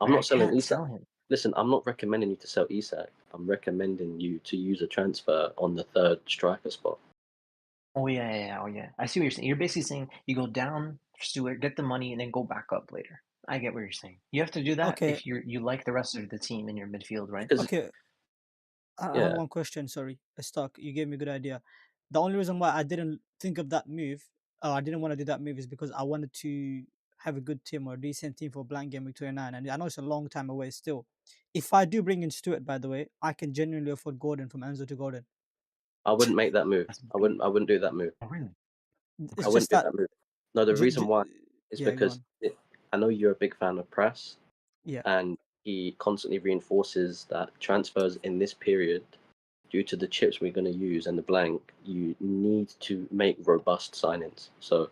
I'm Like I not selling can't Isak. sell him. Listen, I'm not recommending you to sell Isak. I'm recommending you to use a transfer on the third striker spot. Oh yeah, yeah, yeah, oh yeah. I see what you're saying. You're basically saying you go down for Stewart, get the money, and then go back up later. I get what you're saying. You have to do that Okay, if you like the rest of the team in your midfield, right? Because okay. I have yeah, one question. Sorry, Stock. You gave me a good idea. The only reason why I didn't think of that move, I didn't want to do that move, is because I wanted to have a good team or a decent team for blank game week 29, and I know it's a long time away still. If I do bring in Stewart, by the way, I can genuinely afford Gordon from Enzo to Gordon. I wouldn't make that move. That's I wouldn't. I wouldn't do that move. oh, really I It's okay. wouldn't just do that. that move. No, the reason why is Yeah, go because on. I know you're a big fan of Press, Yeah, and he constantly reinforces that transfers in this period, due to the chips we're going to use and the blank, you need to make robust signings. So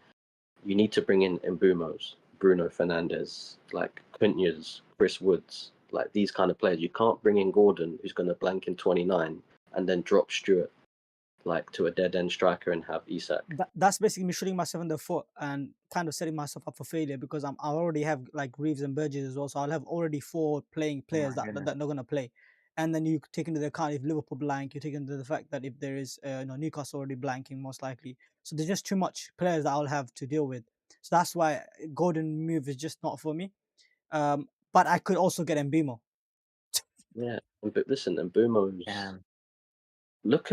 you need to bring in Mbumos, Bruno Fernandes, like Cunha's, Chris Woods, like these kind of players. You can't bring in Gordon, who's going to blank in 29, and then drop Stewart like to a dead end striker and have Isak. that's basically me shooting myself in the foot and kind of setting myself up for failure, because I already have like Reeves and Burgess as well, so I'll have already four playing Oh players my that goodness. are not gonna play. And then you take into the account if Liverpool blank, you take into the fact that if there is Newcastle already blanking most likely, so there's just too much players that I'll have to deal with. So that's why Gordon move is just not for me. But I could also get Mbimo. Yeah, but listen, and Mbumos. Damn. Look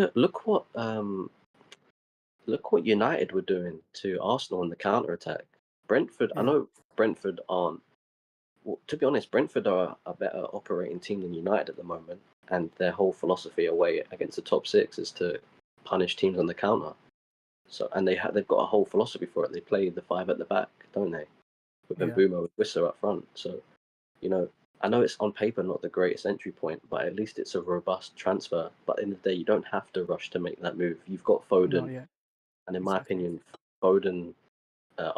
what United were doing to Arsenal in the counter attack. Brentford. I Yeah, know Brentford aren't. Well, to be honest, Brentford are a better operating team than United at the moment, and their whole philosophy away against the top six is to punish teams on the counter. So, and they've got a whole philosophy for it. They play the five at the back, don't they? With yeah, Mbeumo and Wissa up front. So, you know, I know it's on paper not the greatest entry point, but at least it's a robust transfer. But in the day, you don't have to rush to make that move. You've got no, Foden, yeah, and in my exactly. opinion, Foden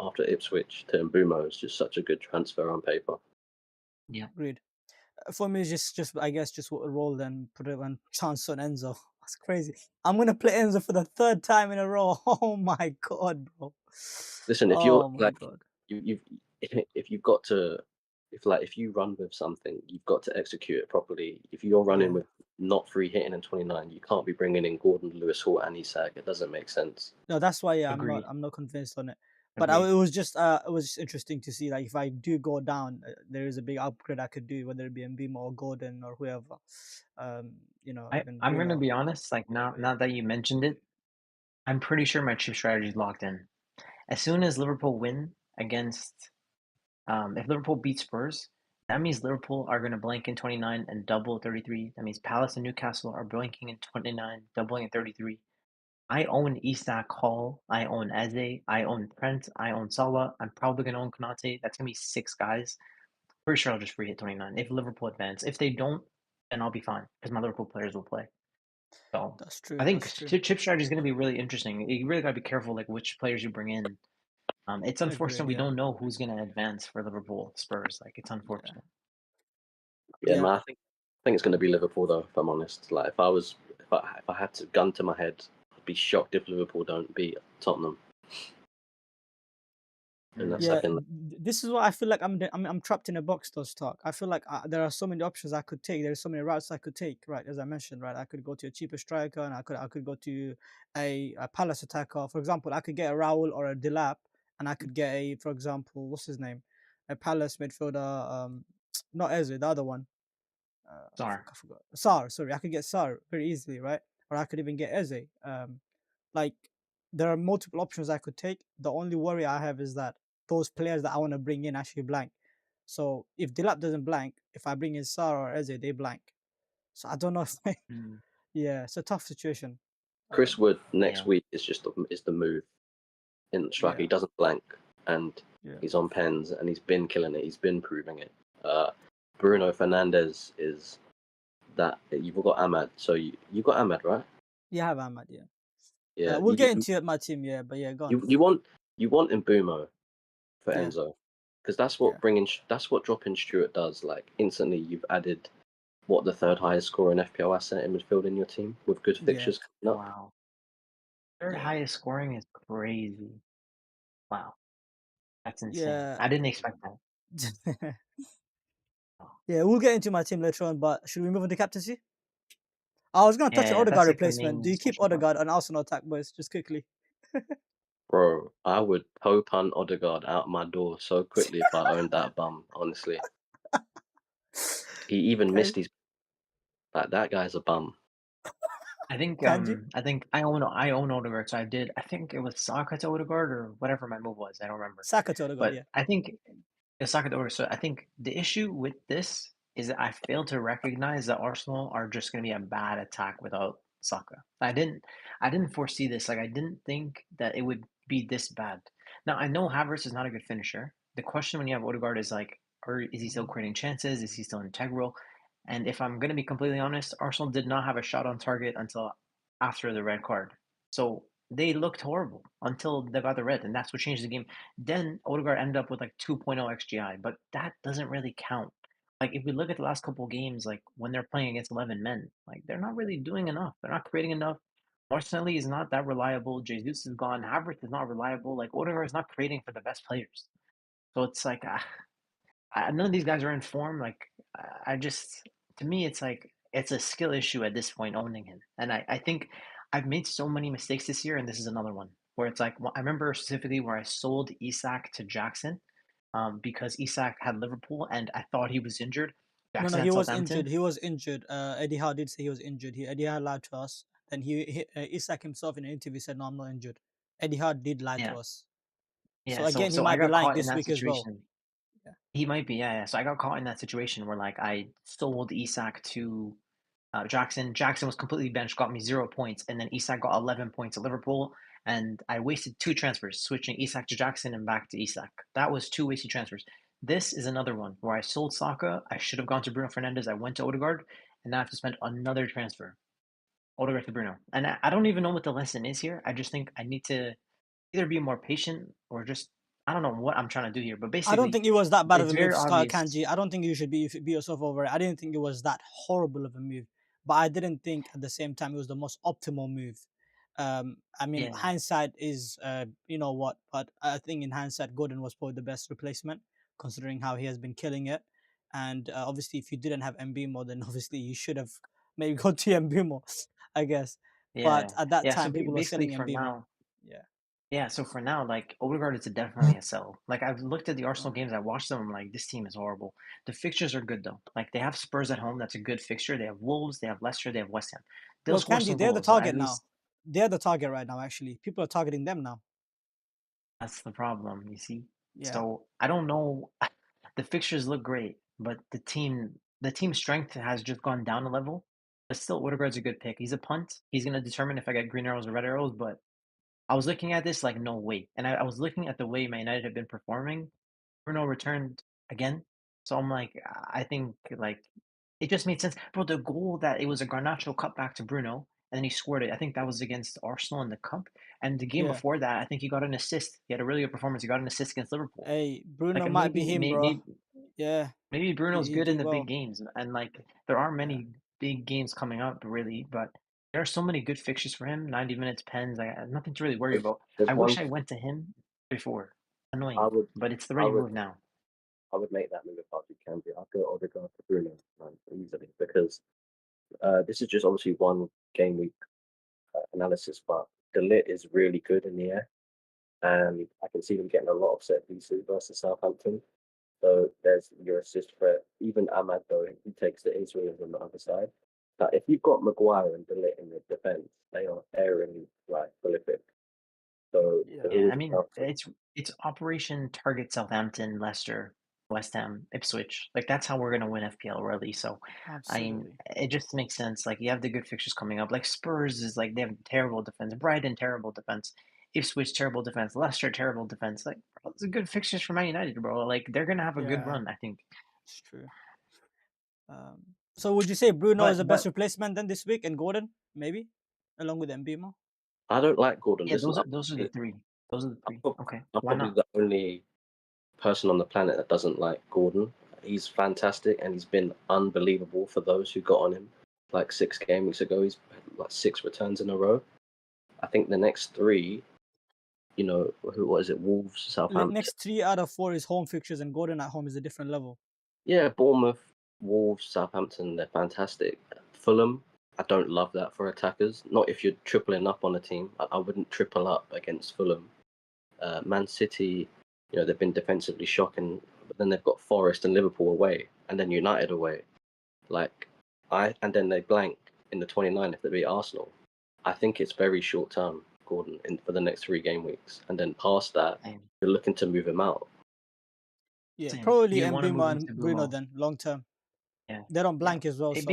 after Ipswich to Mbeumo is just such a good transfer on paper. Yeah. Agreed. For me, it's just I guess just what a roll then put it on chance on Enzo. That's crazy. I'm gonna play Enzo for the third time in a row. Oh my god, bro. Listen, if you're Oh my like god. you've if you've got to if you run with something, you've got to execute it properly. If you're running Yeah. with not free hitting in 29, you can't be bringing in Gordon, Lewis Hall, and Isak. It doesn't make sense. No, that's why yeah, Agreed. I'm not convinced on it. But Agreed. it was just interesting to see like if I do go down, there is a big upgrade I could do, whether it be Mbimo or Gordon or whoever. Even I'm gonna Bruno be honest, like whatever. now Yeah. that you mentioned it, I'm pretty sure my chip strategy is locked in. As soon as Liverpool win against if Liverpool beat Spurs, that means Liverpool are gonna blank in 29 and double 33. That means Palace and Newcastle are blanking in 29, doubling in 33. I own Isak Hall, I own Eze, I own Trent, I own Salah. I'm probably gonna own Konate. That's gonna be six guys. Pretty sure I'll just free hit 29 if Liverpool advance. If they don't, then I'll be fine because my Liverpool players will play. So That's I true. think That's true. chip strategy is going to be really interesting. You really got to be careful, like which players you bring in. It's unfortunate Agreed. we Yeah. don't know who's going to advance for Liverpool Spurs. Like it's Yeah. unfortunate. Yeah, Yeah. man. I think it's going to be Liverpool though. If I'm honest, like if I had to gun to my head, I'd be shocked if Liverpool don't beat Tottenham in the Yeah, second. this is what I feel like I'm trapped in a box, though, Stock. I feel like there are so many options I could take. There's so many routes I could take, right? As I mentioned, right? I could go to a cheaper striker, and I could go to a Palace attacker. For example, I could get a Raul or a Delap, and I could get a, for example, what's his name, a Palace midfielder, not Eze, the other one. Sorry. I forgot. Sar, sorry, I could get Sar very easily, right? Or I could even get Eze. Like there are multiple options I could take. The only worry I have is that those players that I want to bring in actually blank. So if Dilap doesn't blank, if I bring in Sar or Eze, they blank. So I don't know if Mm, yeah, it's a tough situation. Chris Wood next yeah. week is the move in the striker. Yeah, He doesn't blank, and yeah, he's on pens, and he's been killing it. He's been proving it. Bruno Fernandes is that you've got Ahmad. So you got Ahmad, right? yeah. I have Ahmad. Yeah, Yeah. we'll get into it, my team. Yeah, but yeah, go on. You want Mbumo for Yeah, Enzo because yeah, that's what dropping Stewart does. Like instantly, you've added what the third highest scorer in FPL asset in midfield in your team with good Yeah, fixtures coming up. Wow. Third yeah, highest scoring is crazy. Wow. That's insane. yeah. I didn't expect that. Oh. Yeah, we'll get into my team later on, but should we move on to captaincy? I was gonna touch on Yeah, Odegaard that's like the replacement. main Do you keep discussion point. Odegaard on Arsenal attack, boys? Just quickly. Bro, I would punt Odegaard out my door so quickly if I owned that bum, honestly. He even Okay, missed his like that guy's a bum. Kanji, I think I own Odegaard, so I did. I think it was Saka to Odegaard or whatever my move was. I don't remember. Saka to Odegaard. But Yeah, I think it's Saka to Odegaard. So I think the issue with this is that I failed to recognize that Arsenal are just going to be a bad attack without Saka. I didn't foresee this. Like I didn't think that it would be this bad. Now I know Havertz is not a good finisher. The question when you have Odegaard is like, or is he still creating chances? Is he still integral? And if I'm going to be completely honest, Arsenal did not have a shot on target until after the red card. So they looked horrible until they got the red, and that's what changed the game. Then Odegaard ended up with like 2.0 XGI, but that doesn't really count. Like if we look at the last couple of games, like when they're playing against 11 men, like they're not really doing enough. They're not creating enough. Martinelli is not that reliable. Jesus is gone. Havertz is not reliable. Like Odegaard is not creating for the best players. So it's like none of these guys are in form. Like I just, to me, it's like it's a skill issue at this point owning him. And I think I've made so many mistakes this year, and this is another one where it's like I remember specifically where I sold Isak to Jackson, because Isak had Liverpool, and I thought he was injured. no, no, Jackson he had was injured. Southampton. He was injured. Eddie Howe did say he was injured. Eddie Howe lied to us. Then Isak himself in an interview said, "No, I'm not injured." Eddie Howe did lie to Yeah, us. So yeah. So again, he so I might be got lying caught in this that week as well. situation. Yeah, He might be, yeah, yeah. So I got caught in that situation where like I sold Isak to Jackson. Jackson was completely benched, got me 0 points, and then Isak got 11 points at Liverpool. And I wasted two transfers, switching Isak to Jackson and back to Isak. That was two wasted transfers. This is another one where I sold Saka. I should have gone to Bruno Fernandes. I went to Odegaard, and now I have to spend another transfer. Odegaard to Bruno. And I don't even know what the lesson is here. I just think I need to either be more patient or just, I don't know what I'm trying to do here. But I don't basically, think it was that bad of it's a move, very obvious. Kanji. I don't think you should be yourself over it. I didn't think it was that horrible of a move, but I didn't think at the same time it was the most optimal move. I mean, Yeah, hindsight is, you know what, but I think in hindsight, Gordon was probably the best replacement considering how he has been killing it. And obviously, if you didn't have Mbimo, then obviously you should have maybe gone to Mbimo, I guess. But yeah, at that yeah. So time, people were basically, selling for Mbimo. now, Yeah. yeah. So for now, like Odegaard is definitely a sell. Like I've looked at the Arsenal games, I watched them. I'm like, this team is horrible. The fixtures are good though. Like they have Spurs at home, that's a good fixture. They have Wolves, they have Leicester, they have West Ham. They'll Well, score Kanji, some they're the goals. At target now. least They're the target right now, actually. People are targeting them now. that's the problem. You see. Yeah. So I don't know. The fixtures look great, but the team strength has just gone down a level. But still, Odegaard's a good pick. He's a punt. He's gonna determine if I get green arrows or red arrows, but I was looking at this like, no way. And I was looking at the way Man United have been performing. Bruno returned again. So I'm like, I think like it just made sense. Bro, the goal that it was a Garnacho cut back to Bruno and then he scored it. I think that was against Arsenal in the Cup. And the game Yeah. before that, I think he got an assist. He had a really good performance. He got an assist against Liverpool. Hey, Bruno Like might be him, bro. maybe Yeah. Bruno's He's good in doing the big well. games, and like there aren't Yeah. many big games coming up really, but there are so many good fixtures for him. 90 minutes pens. I have nothing to really worry There's about. there's I one wish I thing went to him before. I Annoying, would but it's the I right would move now. I would make that move if I was Candy. I'd go Odegaard for Bruno easily because this is just obviously one game week analysis, but the lit is really good in the air, and I can see them getting a lot of set pieces versus Southampton. So there's your assist threat. Even Ahmad though he takes the ace wingers on the other side. But if you've got Maguire and Delit in the defence, they are aerially like prolific. So Yeah. it Yeah, always I mean counts. it's Operation Target Southampton, Leicester, West Ham, Ipswich. Like that's how we're gonna win FPL really. So I mean Absolutely. it just makes sense. Like you have the good fixtures coming up. Like Spurs is like they have terrible defense, Brighton terrible defense, Ipswich terrible defense, Leicester terrible defense. Like bro, it's a good fixtures for Man United, bro. Like they're gonna have a good Yeah, run, I think. it's true. So would you say Bruno is the best But replacement then this week and Gordon, maybe? Along with Mbimo? I don't like Gordon. yeah, Listen, those are the three. Those are the three. Okay. I'm Why probably not? the only person on the planet that doesn't like Gordon. He's fantastic, and he's been unbelievable for those who got on him. Like 6 game weeks ago, he's had like 6 returns in a row. I think the next three, what is it? Wolves, Southampton. Next 3 out of 4 is home fixtures, and Gordon at home is a different level. Yeah, Bournemouth, Wolves, Southampton, they're fantastic. Fulham, I don't love that for attackers. Not if you're tripling up on a team. I wouldn't triple up against Fulham. Man City, they've been defensively shocking, but then they've got Forest and Liverpool away, and then United away. And then they blank in the 29 if they beat Arsenal. I think it's very short term, Gordon, for the next 3 game weeks, and then past that, Same. you're looking to move him out. Yeah, Same. probably You want to move Mbima him to and Bruno Bumo. then long term. Yeah. They're on Yeah. blank as well. It So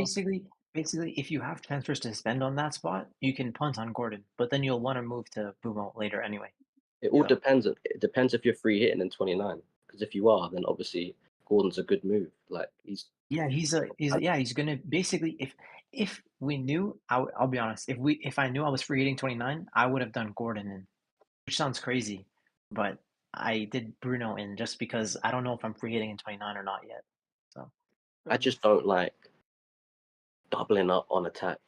basically, if you have transfers to spend on that spot, you can punt on Gordon, but then you'll want to move to Bumo later anyway. It all yeah, depends. It depends if you're free hitting in 29. Because if you are, then obviously Gordon's a good move. Like Yeah, he's gonna basically if we knew, I'll be honest, if I knew I was free hitting 29, I would have done Gordon in, which sounds crazy, but I did Bruno in just because I don't know if I'm free hitting in 29 or not yet. So fair I just enough. don't like doubling up on attack,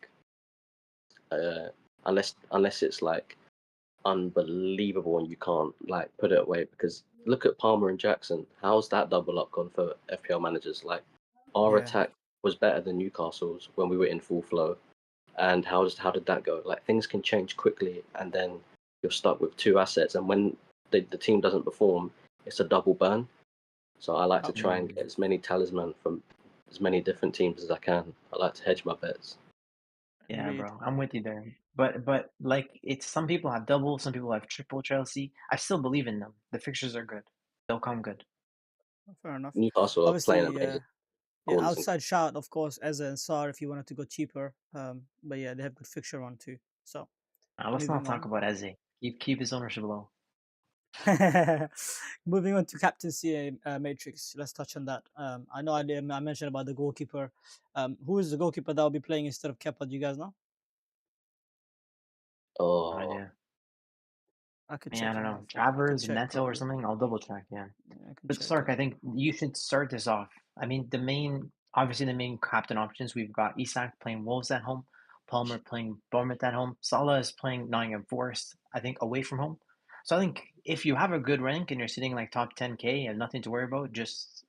unless it's like unbelievable and you can't like put it away. Because look at Palmer and Jackson. How's that double up gone for FPL managers? Like our Yeah, attack was better than Newcastle's when we were in full flow. And how did that go? Like things can change quickly, and then you're stuck with 2 assets. And when the team doesn't perform, it's a double burn. So I like to try and mm, get as many talisman from as many different teams as I can. I like to hedge my bets. yeah, agreed. bro, I'm with you there. But like it's some people have double, some people have triple Chelsea. I still believe in them. The fixtures are good. They'll come good. Fair enough. Newcastle are playing Obviously, amazing. yeah. Gordon's Outside shout, of course, Eze and Sar if you wanted to go cheaper. But yeah, they have good fixture on too. So Let's not moving talk on. about Eze. Keep his ownership low. Moving on to captaincy matrix. Let's touch on that. I know I mentioned about the goalkeeper. Who is the goalkeeper that will be playing instead of Kepa? Do you guys know? No oh idea. I could Yeah, I check don't in know. I could Travers, check Neto, or probably. something. I'll double check. Yeah. Yeah, I can But check. Stark, I think you should start this off. I mean, obviously, the main captain options we've got Isak playing Wolves at home, Palmer playing Bournemouth at home, Salah is playing Nottingham Forest, I think, away from home. So I think if you have a good rank and you're sitting like top 10K and nothing to worry about,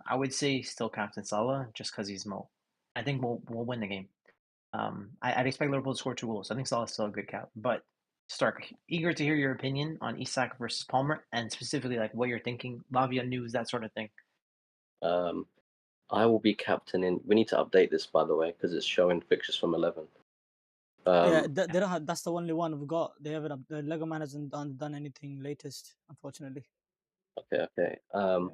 I would say still captain Salah just because he's Mo. I think we'll win the game. I'd expect Liverpool to score 2 goals. I think Salah's still a good cap. But Stark, eager to hear your opinion on Isak versus Palmer and specifically like what you're thinking, Lavia news, that sort of thing. um, I will be captaining. We need to update this, by the way, because it's showing fixtures from 11. Yeah, Um, they don't have. That's the only one we've got. They haven't. The Lego Man hasn't done anything latest, unfortunately. okay. Yeah.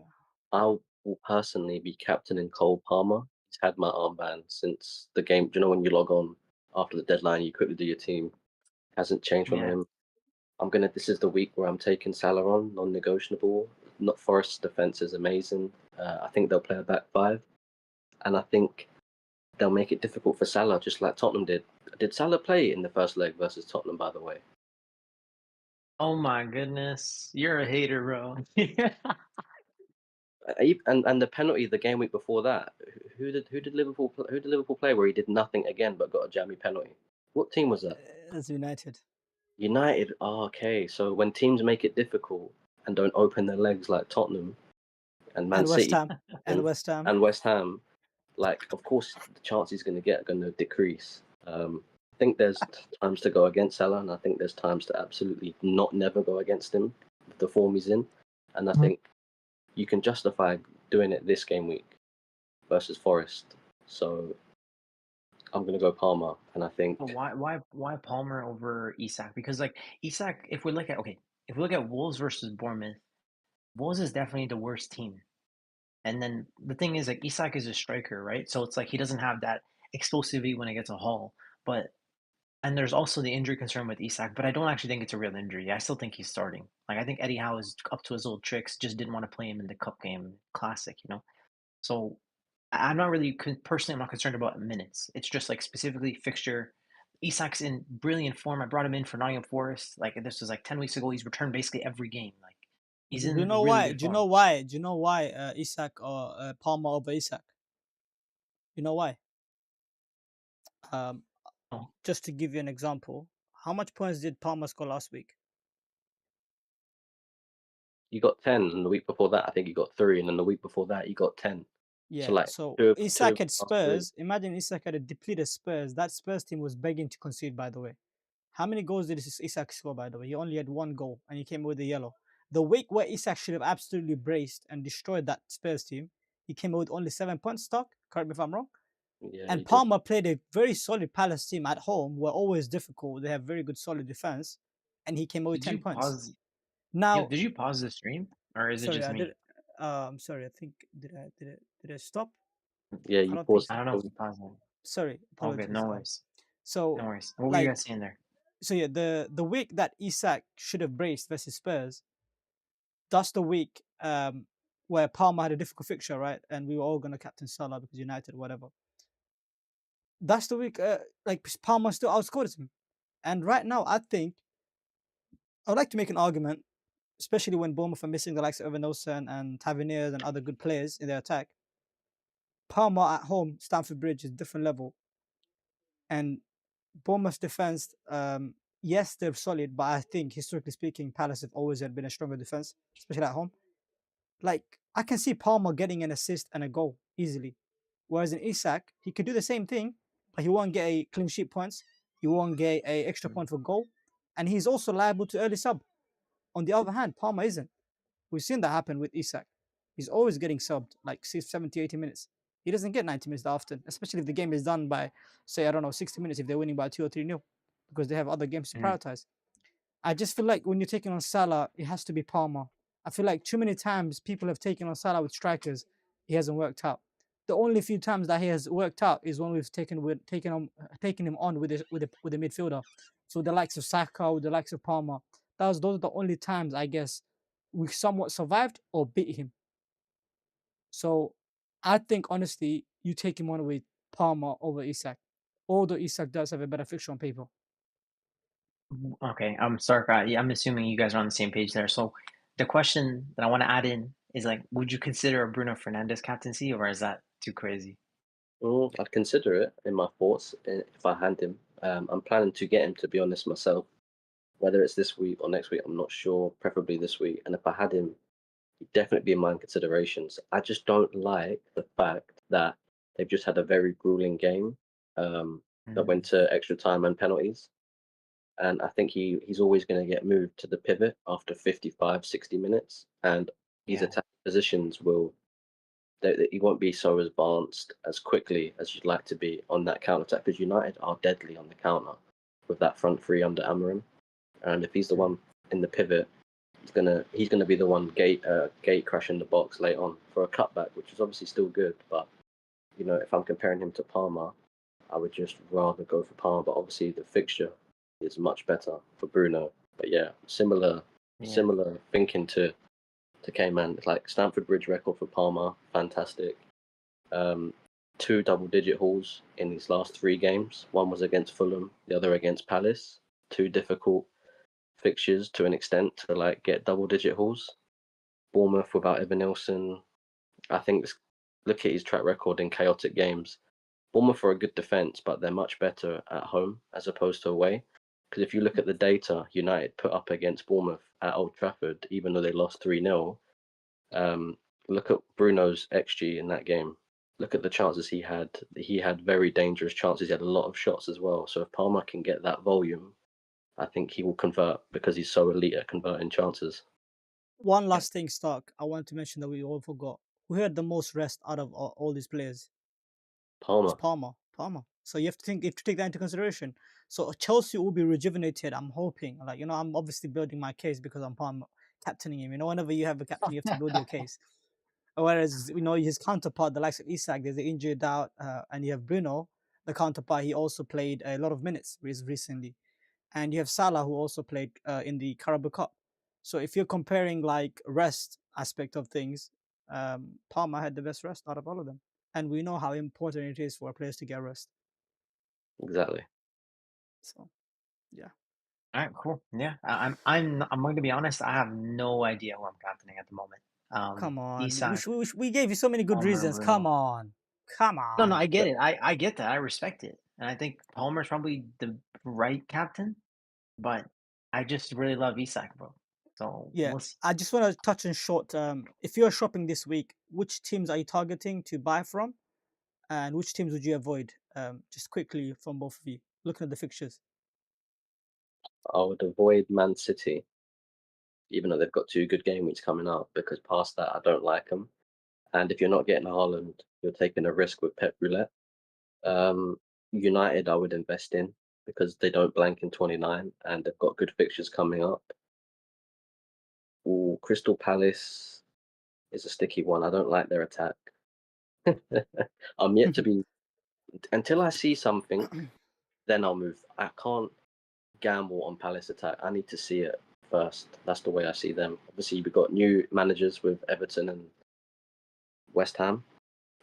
I will personally be captaining Cole Palmer. He's had my armband since the game. Do you know when you log on after the deadline, you quickly do your team? Hasn't changed from Yeah. him. This is the week where I'm taking Salah on, non-negotiable. Not Forest's defense is amazing. I think they'll play a back five, and I think they'll make it difficult for Salah, just like Tottenham did. Did Salah play in the first leg versus Tottenham, by the way? Oh my goodness. You're a hater, bro. And the penalty the game week before that, who did Liverpool play where he did nothing again but got a jammy penalty? What team was that? It's United United. Oh, okay, so when teams make it difficult and don't open their legs like Tottenham and Man and West City Ham and West Ham. and West Ham, like of course the chance he's going to get are going to decrease. I think there's times to go against Salah, and I think there's times to absolutely never go against him with the form he's in. And I think you can justify doing it this game week versus Forest. So I'm going to go Palmer, and I But think why Palmer over Isak? Because like Isak, if we look at Wolves versus Bournemouth, Wolves is definitely the worst team. And then the thing is, like, Isak is a striker, right? So it's like he doesn't have that explosivity when it gets a haul. And there's also the injury concern with Isak, but I don't actually think it's a real injury. I still think he's starting. Like, I think Eddie Howe is up to his old tricks, just didn't want to play him in the cup game classic, you know? So I'm not really, personally, I'm not concerned about minutes. It's just like specifically fixture. Isak's in brilliant form. I brought him in for Nottingham Forest. Like, this was like 10 weeks ago. He's returned basically every game. Like, He's Do you in know really why? good Do you know form. why? Do you know why Isak or Palmer over Isak? You know why? Um, Oh, just to give you an example, how much points did Palmer score last week? You got 10, and the week before that, I think you got 3, and then the week before that, you got 10. So Yeah. like So two Isak of the had last 3. Spurs. Imagine Isak had a depleted Spurs. That Spurs team was begging to concede. By the way, how many goals did Isak score? By the way, he only had one goal, and he came with a yellow. The week where Isak should have absolutely braced and destroyed that Spurs team, he came with only 7 points. Stock. Correct me if I'm wrong. Yeah, And he did. Palmer played a very solid Palace team at home. Were always difficult. They have very good solid defense, and he came out with did 10 points. you pause? Yo, Now, did you pause the stream or is it sorry, just I did. me? I'm sorry. I think did I stop? Yeah, I you don't think paused I so. don't know if you paused it. Sorry, All good, apologies. no worries, no So worries. What were you like guys saying there? so yeah, the week that Isak should have braced versus Spurs, that's the week where Palmer had a difficult fixture, right? And we were all gonna captain Salah because United, whatever. That's the week like Palmer still outscored him. And right now, I think I would like to make an argument, especially when Bournemouth are missing the likes of Evan Olsen and Tavernier and other good players in their attack. Palmer at home, Stamford Bridge is a different level. And Bournemouth's defense, yes, they're solid, but I think historically speaking, Palace have always had been a stronger defense, especially at home. Like I can see Palmer getting an assist and a goal easily. Whereas in Isak, he could do the same thing, but he won't get a clean sheet points. He won't get a extra Mm. point for goal. And he's also liable to early sub. On the other hand, Palmer isn't. We've seen that happen with Isak. He's always getting subbed like 70, 80 minutes. He doesn't get 90 minutes that often, especially if the game is done by, say, I don't know, 60 minutes if they're winning by 2 or 3 nil, because they have other games to Mm. prioritize. I just feel like when you're taking on Salah, it has to be Palmer. I feel like too many times people have taken on Salah with strikers, he hasn't worked out. The only few times that he has worked out is when we've taken him on with a midfielder. So the likes of Saka, with the likes of Palmer. Those are the only times I guess we somewhat survived or beat him. So I think honestly, you take him on with Palmer over Isak. Although Isak does have a better fixture on paper. Okay, I'm sorry, yeah, I'm assuming you guys are on the same page there. So the question that I want to add in is like, would you consider a Bruno Fernandes captaincy, or is that too crazy? I'd consider it in my thoughts if I had him. I'm planning to get him, to be honest, myself. Whether it's this week or next week, I'm not sure. Preferably this week. And if I had him, he'd definitely be in my considerations. I just don't like the fact that they've just had a very grueling game that Mm, went to extra time and penalties. And I think he's always going to get moved to the pivot after 55, 60 minutes. And his yeah. attack positions he won't be so advanced as quickly as you'd like to be on that counter attack, because United are deadly on the counter with that front three under Amarim. And if he's the Mm, one in the pivot, he's gonna be the one gate crashing the box late on for a cutback, which is obviously still good. But if I'm comparing him to Palmer, I would just rather go for Palmer. But obviously the fixture is much better for Bruno. But yeah, yeah. similar thinking to K-Man. It's like Stamford Bridge record for Palmer, fantastic. Um, 2 double-digit hauls in these last 3 games. One was against Fulham, the other against Palace. Two difficult fixtures to an extent to like get double-digit hauls. Bournemouth without Evan Nilsson. I think look at his track record in chaotic games. Bournemouth are a good defence, but they're much better at home as opposed to away. Because if you look at the data United put up against Bournemouth at Old Trafford, even though they lost 3-0, look at Bruno's XG in that game. Look at the chances he had. He had very dangerous chances. He had a lot of shots as well. So if Palmer can get that volume, I think he will convert because he's so elite at converting chances. One Yeah. last thing, Stark, I want to mention that we all forgot. Who had the most rest out of all these players? It's Palmer, Palmer. Palmer. So you have to take that into consideration. So Chelsea will be rejuvenated. I'm hoping. Like I'm obviously building my case because I'm Palmer captaining him. Whenever you have a captain, you have to build your case. Whereas his counterpart, the likes of Isak, there's an injured out, and you have Bruno, the counterpart. He also played a lot of minutes recently, and you have Salah who also played in the Carabao Cup. So if you're comparing like rest aspect of things, Palmer had the best rest out of all of them, and we know how important it is for players to get rest. exactly. So yeah. All right, cool. Yeah, I'm going to be honest. I have no idea who I'm captaining at the moment. Come on, Isak, we gave you so many good Palmer, reasons. Come Bruno. on, come No, no, on. I get it. I get that. I respect it, and I think Palmer's probably the right captain. But I just really love Isak, bro. So Yeah, we'll see. I just want to touch on short. If you're shopping this week, which teams are you targeting to buy from, and which teams would you avoid? Just quickly from both of you, looking at the fixtures. I would avoid Man City, even though they've got two good game weeks coming up, because past that I don't like them. And if you're not getting Haaland, you're taking a risk with Pep Roulette. Um, United, I would invest in because they don't blank in 29 and they've got good fixtures coming up. Ooh, Crystal Palace is a sticky one. I don't like their attack. I'm yet to be until I see something, then I'll move. I can't gamble on Palace attack. I need to see it first. That's the way I see them. Obviously, we've got new managers with Everton and West Ham,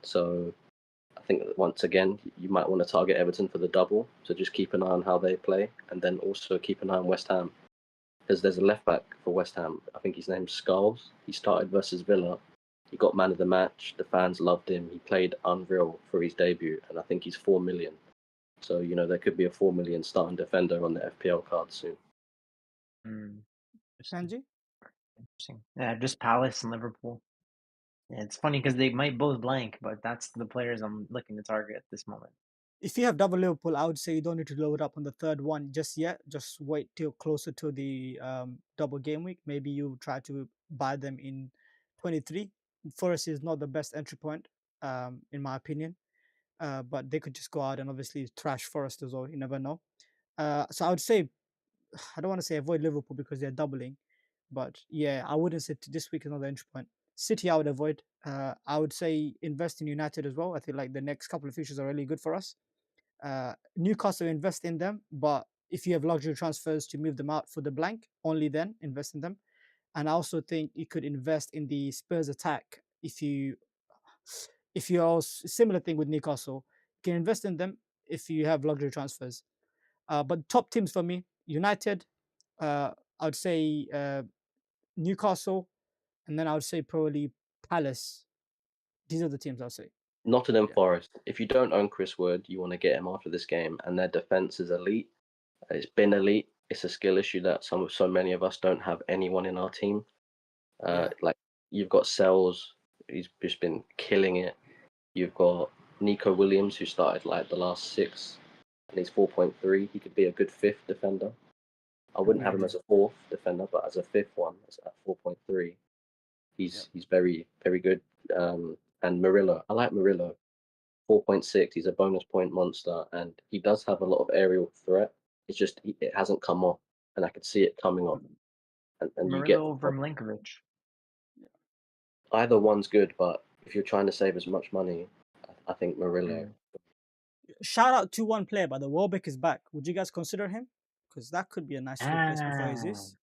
so I think that once again you might want to target Everton for the double. So just keep an eye on how they play, and then also keep an eye on West Ham because there's a left back for West Ham. I think his name's Skulls. He started versus Villa. He got man of the match. The fans loved him. He played unreal for his debut, and I think he's 4 million. So there could be a 4 million starting defender on the FPL card soon. Hmm, interesting. Kanji, Interesting. Yeah, just Palace and Liverpool. Yeah, it's funny because they might both blank, but that's the players I'm looking to target at this moment. if you have double Liverpool, I would say you don't need to load up on the third one just yet. Just wait till closer to the double game week. Maybe you try to buy them in 23. Forest is not the best entry point, in my opinion. But they could just go out and obviously trash Forest as well. You never know. So I would say I don't want to say avoid Liverpool because they're doubling, but yeah, I wouldn't say this week is another entry point. City, I would avoid. I would say invest in United as well. I think like the next couple of features are really good for us. Newcastle, invest in them, but if you have luxury transfers to move them out for the blank, only then invest in them. And I also think you could invest in the Spurs attack if you are similar thing with Newcastle. You can invest in them if you have luxury transfers. But top teams for me, United, I would say Newcastle, and then I would say probably Palace. These are the teams I'll say. Nottingham Yeah, Forest. If you don't own Chris Wood, you want to get him after this game, and their defense is elite. It's been elite. It's a skill issue that so many of us don't have anyone in our team. yeah, Like you've got Sells, he's just been killing it. You've got Nico Williams, who started like the last six, and he's 4.3. He could be a good fifth defender. I wouldn't have him mm, as a fourth defender, but as a fifth one, at 4.3, yeah. he's very very good. And Murillo, I like Murillo. 4.6. He's a bonus point monster, and he does have a lot of aerial threat. It's just it hasn't come off, and I could see it coming off. And you get Murillo over Milinkovic. either one's good, but if you're trying to save as much money, I think Murillo. Mm. Shout out to one player, but the Welbeck is back. Would you guys consider him? Because that could be a nice replacement for Ah, Jesus.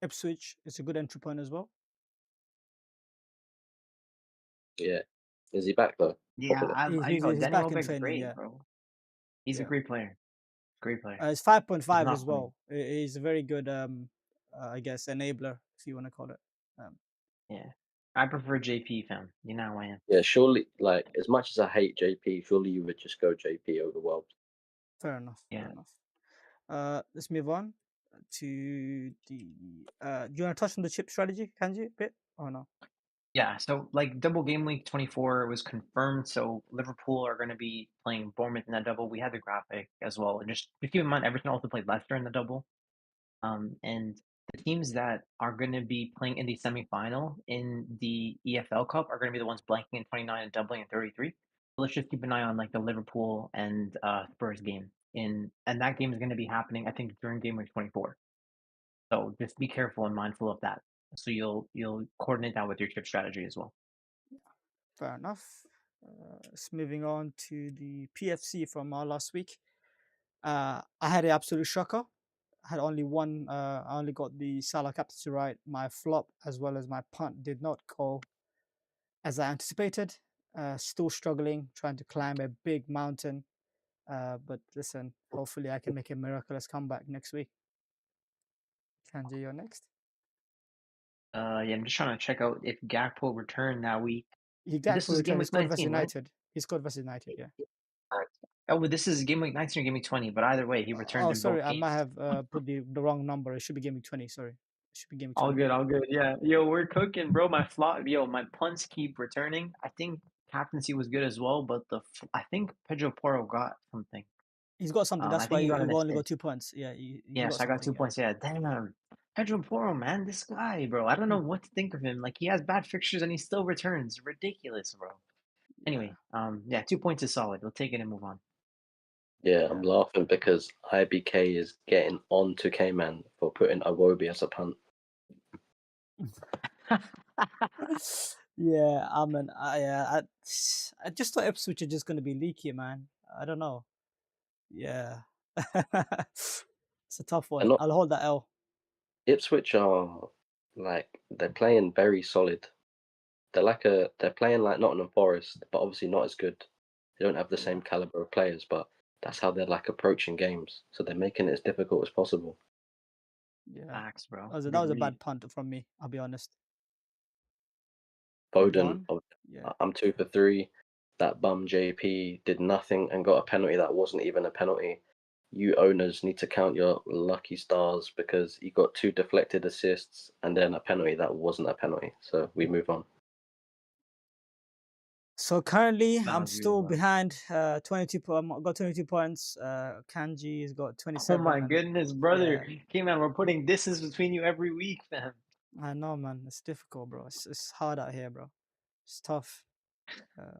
Ipswich is a good entry point as well. Yeah, is he back though? yeah, Properly? I go. He's Danny back in Welbeck's training. great, Yeah, bro. He's a yeah. great player. Great player. It's He's 5.5 as not playing. well. He's a very good, I guess, enabler if you want to call it. Um, Yeah. I prefer JP, fam. You know how I am. Yeah, surely. Like as much as I hate JP, surely you would just go JP over Wells. Fair enough. Fair Yeah. enough. Let's move on to the. Do you want to touch on the chip strategy, Kanji, a bit or no? Yeah, so like double game week 24 was confirmed. So Liverpool are going to be playing Bournemouth in that double. We had the graphic as well. And just keep in mind, Everton also played Leicester in the double. And the teams that are going to be playing in the semifinal in the EFL Cup are going to be the ones blanking in 29 and doubling in 33. So let's just keep an eye on like the Liverpool and Spurs game. And that game is going to be happening, I think, during game week 24. So just be careful and mindful of that. So you'll coordinate that with your chip strategy as well. Fair enough. Moving on to the PFC from our last week. I had an absolute shocker. I had only one. I only got the Salah captaincy right. My flop as well as my punt did not go as I anticipated. Still struggling, trying to climb a big mountain. But listen, hopefully I can make a miraculous comeback next week. Kanji, you're next. Yeah, I'm just trying to check out if Gakpo returned that week. He This Gakpo was returned. game He week scored versus 19, right? United. He scored versus United. Yeah. Alright. Oh, but this is game week 19 or game week 20, but either way, he returned Oh, in sorry, both I might games. have put the wrong number. It should be game week 20. Sorry, it should be game week All 20. good, all good. Yeah, yo, we're cooking, bro. My punts keep returning. I think captaincy was good as well, but I think Pedro Porro got something. He's got something. I That's think why he got you an only got assist. 2 points. Yeah, you Yeah, got so I got something. 2 points. Yeah, damn. Pedro Porro, man, this guy, bro. I don't know what to think of him. Like he has bad fixtures and he still returns. Ridiculous, bro. Yeah, Anyway, yeah, 2 points is solid. We'll take it and move on. Yeah, I'm yeah. laughing because IBK is getting on to K-Man for putting Iwobi as a punt. Yeah, I just thought Ipswich are just gonna be leaky, man. I don't know. Yeah, it's a tough And one. not I'll hold that L. Ipswich are like they're playing very solid. They're playing like Nottingham Forest, but obviously not as good. They don't have the Yeah, same caliber of players, but that's how they're like approaching games. So they're making it as difficult as possible. yeah. Facts, bro. That Big was a read. bad punt from me. I'll be honest. Foden, Gone. Yeah, I'm 2 for 3. That bum JP did nothing and got a penalty that wasn't even a penalty. You owners need to count your lucky stars because you got 2 deflected assists and then a penalty that wasn't a penalty. So we move on. so currently That I'm was really still bad. behind 22 got 22 points. Kanji has got Oh 27 my and goodness, yeah, brother. Okay, man, we're putting distance between you every week, fam. I know, man. It's difficult, bro. It's hard out here, bro. It's tough. uh,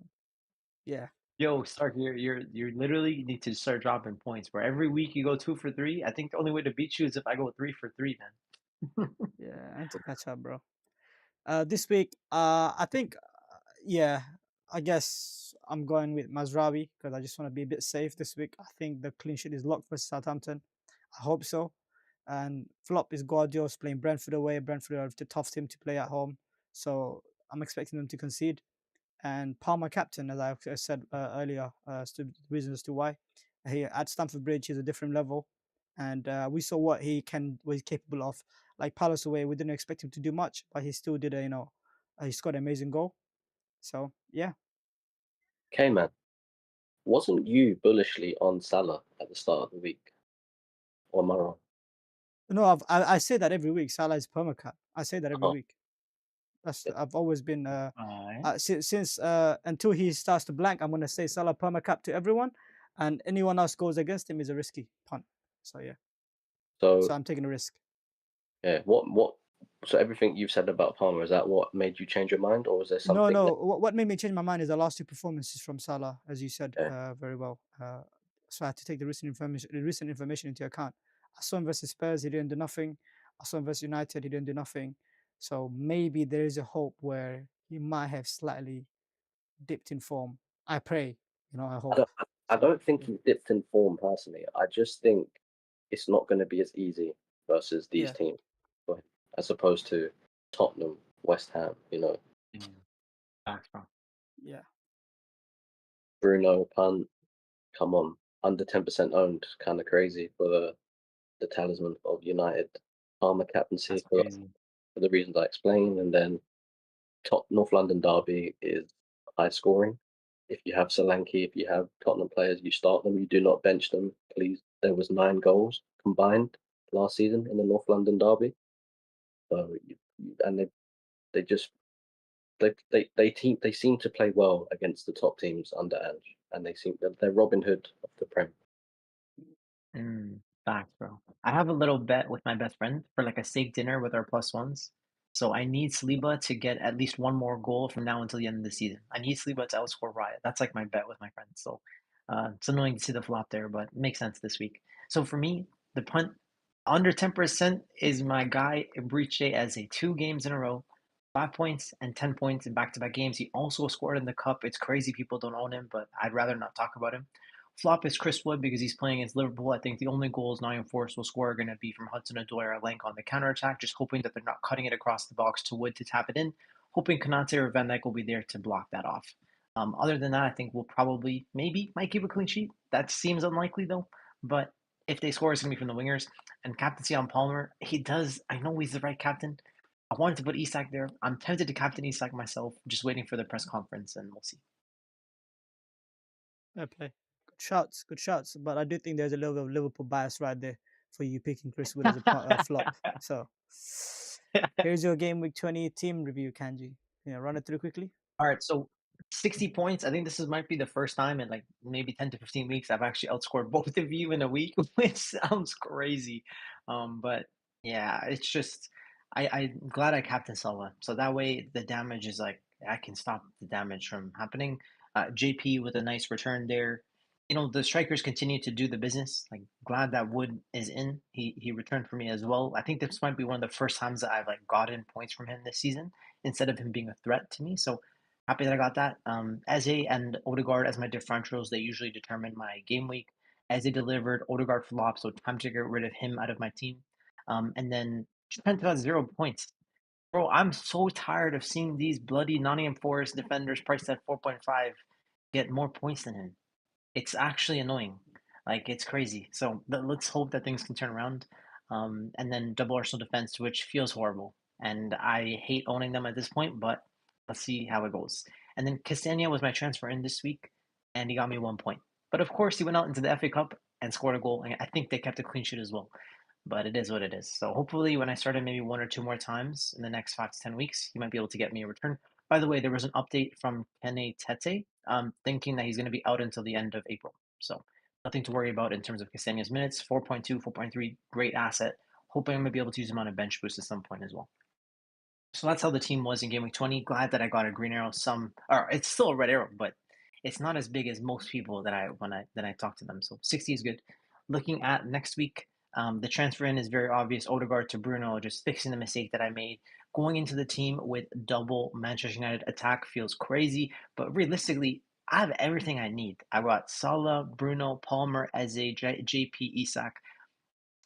yeah. Yo, Stark, you're literally need to start dropping points, bro. Every week you go 2 for 3. I think the only way to beat you is if I go 3 for 3, man. Yeah, I need to catch up, bro. This week, I think, yeah, I guess I'm going with Mazraoui because I just want to be a bit safe this week. I think the clean sheet is locked for Southampton. I hope so. And flop is Guardiola's playing Brentford away. Brentford are a tough team to play at home, so I'm expecting them to concede. And Palmer captain, as I said earlier, reasons as to why. He at Stamford Bridge is a different level, and we saw what he's capable of. Like Palace away, we didn't expect him to do much, but he still did he scored an amazing goal. So yeah, Okay, man. Wasn't you bullishly on Salah at the start of the week? Or am I wrong? no, I say that every week. Salah is permacut. I say that every Oh, week. yeah. I've always been Alright. since until he starts to blank, I'm gonna say Salah permacut to everyone, and anyone else goes against him is a risky punt. So yeah, so So I'm taking a risk. yeah, what? So everything you've said about Palmer, is that what made you change your mind, or was there No, something no. that? What made me change my mind is the last two performances from Salah, as you said Yeah. very well. So I had to take the recent information into account. I saw him versus Spurs, he didn't do nothing. I saw him versus United, he didn't do nothing. So maybe there is a hope where he might have slightly dipped in form. I pray, I I hope. don't, I So don't think yeah, he dipped in form personally. I just think it's not going to be as easy versus these yeah, teams, but as opposed to Tottenham, West Ham. Mm. Facts, bro. yeah. Bruno punt. Come on, under 10% owned, kind of crazy for the talisman of United. Palmer captaincy That's for crazy. the reasons I explained, and then top North London derby is high scoring. If you have Solanke, if you have Tottenham players, you start them. You do not bench them, please. There was 9 goals combined last season in the North London derby. So and they just they seem to play well against the top teams under Ange, and they're Robin Hood of the Prem. Facts, bro. I have a little bet with my best friend for like a steak dinner with our plus ones. So I need Saliba to get at least one more goal from now until the end of the season. I need Saliba to outscore Riot. That's like my bet with my friends. So it's annoying to see the flop there, but it makes sense this week. So for me, the punt under 10% is my guy Ibrice as a 2 games in a row, 5 points and 10 points in back-to-back games. He also scored in the cup. It's crazy people don't own him, but I'd rather not talk about him. Flop is Chris Wood because he's playing against Liverpool. I think the only goals Nottingham Forest will score are going to be from Hudson-Odoi or Lenk on the counter-attack, just hoping that they're not cutting it across the box to Wood to tap it in, hoping Konate or Van Dijk will be there to block that off. Other than that, I think we'll probably maybe might keep a clean sheet. That seems unlikely though. But if they score, it's gonna be from the wingers. And captaincy on Palmer, he does. I know he's the right captain. I wanted to put Isak there. I'm tempted to captain Isak myself. Just waiting for the press conference, and we'll see. Fair play. Good shots. But I do think there's a little bit of Liverpool bias right there for you picking Chris Wood as a flop. So here's your game week 20 team review, Kanji. Yeah, run it through quickly. All right, so 60 points. I think this might be the first time in like maybe 10 to 15 weeks I've actually outscored both of you in a week, which sounds crazy. But yeah, it's just I'm glad I captain Salah. So that way the damage is like I can stop the damage from happening. JP with a nice return there. You know, the strikers continue to do the business. Like glad that Wood is in. He returned for me as well. I think this might be one of the first times that I've like gotten points from him this season instead of him being a threat to me. So happy that I got that. Eze and Odegaard as my differentials, they usually determine my game week. Eze delivered, Odegaard flop, so time to get rid of him out of my team. And then Trent got 0 points. Bro, I'm so tired of seeing these bloody Nottingham Forest defenders priced at 4.5 get more points than him. It's actually annoying. Like it's crazy. So let's hope that things can turn around. And then double Arsenal defense, which feels horrible, and I hate owning them at this point. But let's see how it goes. And then Castagna was my transfer in this week, and he got me 1 point. But of course, he went out into the FA Cup and scored a goal. And I think they kept a clean sheet as well. But it is what it is. So hopefully, when I start it maybe one or two more times in the next 5 to 10 weeks, he might be able to get me a return. By the way, there was an update from Kene Tete, thinking that he's going to be out until the end of April. So nothing to worry about in terms of Castagna's minutes. 4.2, 4.3, great asset. Hoping I'm going to be able to use him on a bench boost at some point as well. So that's how the team was in game week 20. Glad that I got a green arrow. Or it's still a red arrow, but it's not as big as most people that I talk to them. So 60 is good. Looking at next week, the transfer in is very obvious. Odegaard to Bruno, just fixing the mistake that I made. Going into the team with double Manchester United attack feels crazy, but realistically, I have everything I need. I got Salah, Bruno, Palmer, Eze, JP, Isak.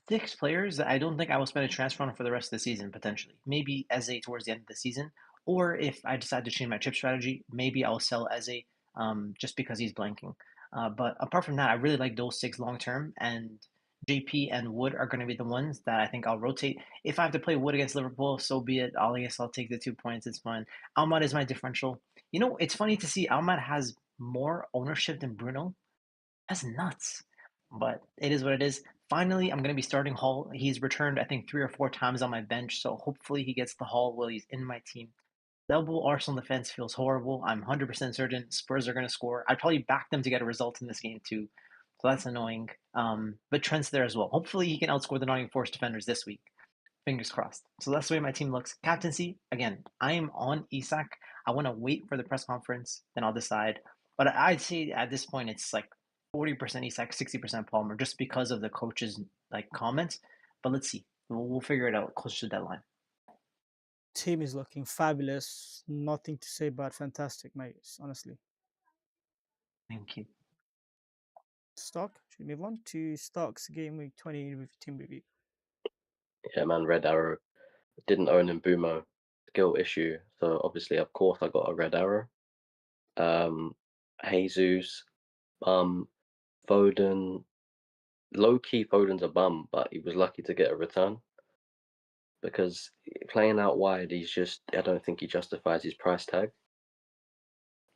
Six players that I don't think I will spend a transfer on for the rest of the season, potentially. Maybe Eze towards the end of the season. Or if I decide to change my chip strategy, maybe I'll sell Eze just because he's blanking. But apart from that, I really like those six long term. And JP and Wood are going to be the ones that I think I'll rotate. If I have to play Wood against Liverpool, so be it. I guess I'll take the 2 points. It's fine. Ahmad is my differential. You know, it's funny to see Ahmad has more ownership than Bruno. That's nuts. But it is what it is. Finally, I'm going to be starting Hall. He's returned, I think, 3 or 4 times on my bench. So hopefully he gets the Hall while he's in my team. Double Arsenal defense feels horrible. I'm 100% certain Spurs are going to score. I'd probably back them to get a result in this game too. So that's annoying. But Trent's there as well. Hopefully he can outscore the Nottingham Forest defenders this week. Fingers crossed. So that's the way my team looks. Captaincy, again, I am on Isak. I want to wait for the press conference, then I'll decide. But I'd say at this point it's like 40% Isak, 60% Palmer, just because of the coach's like comments. But let's see. We'll figure it out closer to the deadline. Team is looking fabulous. Nothing to say but fantastic, mate. Honestly. Thank you. Stock. Should we move on to Stock's game week 20 with team review? Yeah, man, Red Arrow. Didn't own in Bumo. Skill issue. So obviously, of course, I got a Red Arrow. Jesus, Foden. Low key, Foden's a bum, but he was lucky to get a return because playing out wide, I don't think he justifies his price tag.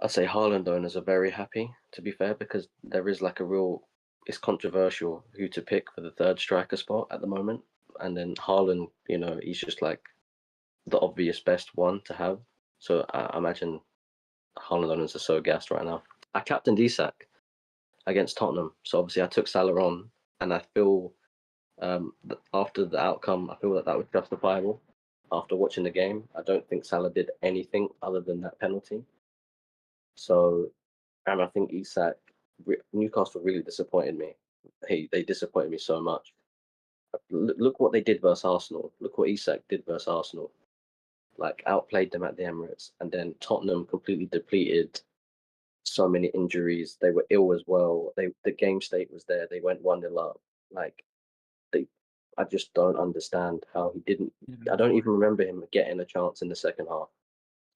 I'd say Haaland owners are very happy, to be fair, because there is like it's controversial who to pick for the third striker spot at the moment. And then Haaland, he's just like the obvious best one to have. So I imagine Haaland owners are so gassed right now. I captained Isak against Tottenham. So obviously I took Salah on, and I feel after the outcome, I feel that was justifiable. After watching the game, I don't think Salah did anything other than that penalty. So, and I think Newcastle really disappointed me. They disappointed me so much. Look what they did versus Arsenal. Look what Isak did versus Arsenal. Like outplayed them at the Emirates, and then Tottenham completely depleted. So many injuries. They were ill as well. The game state was there. They went 1-0 up. Like I just don't understand how he didn't. I don't even remember him getting a chance in the second half.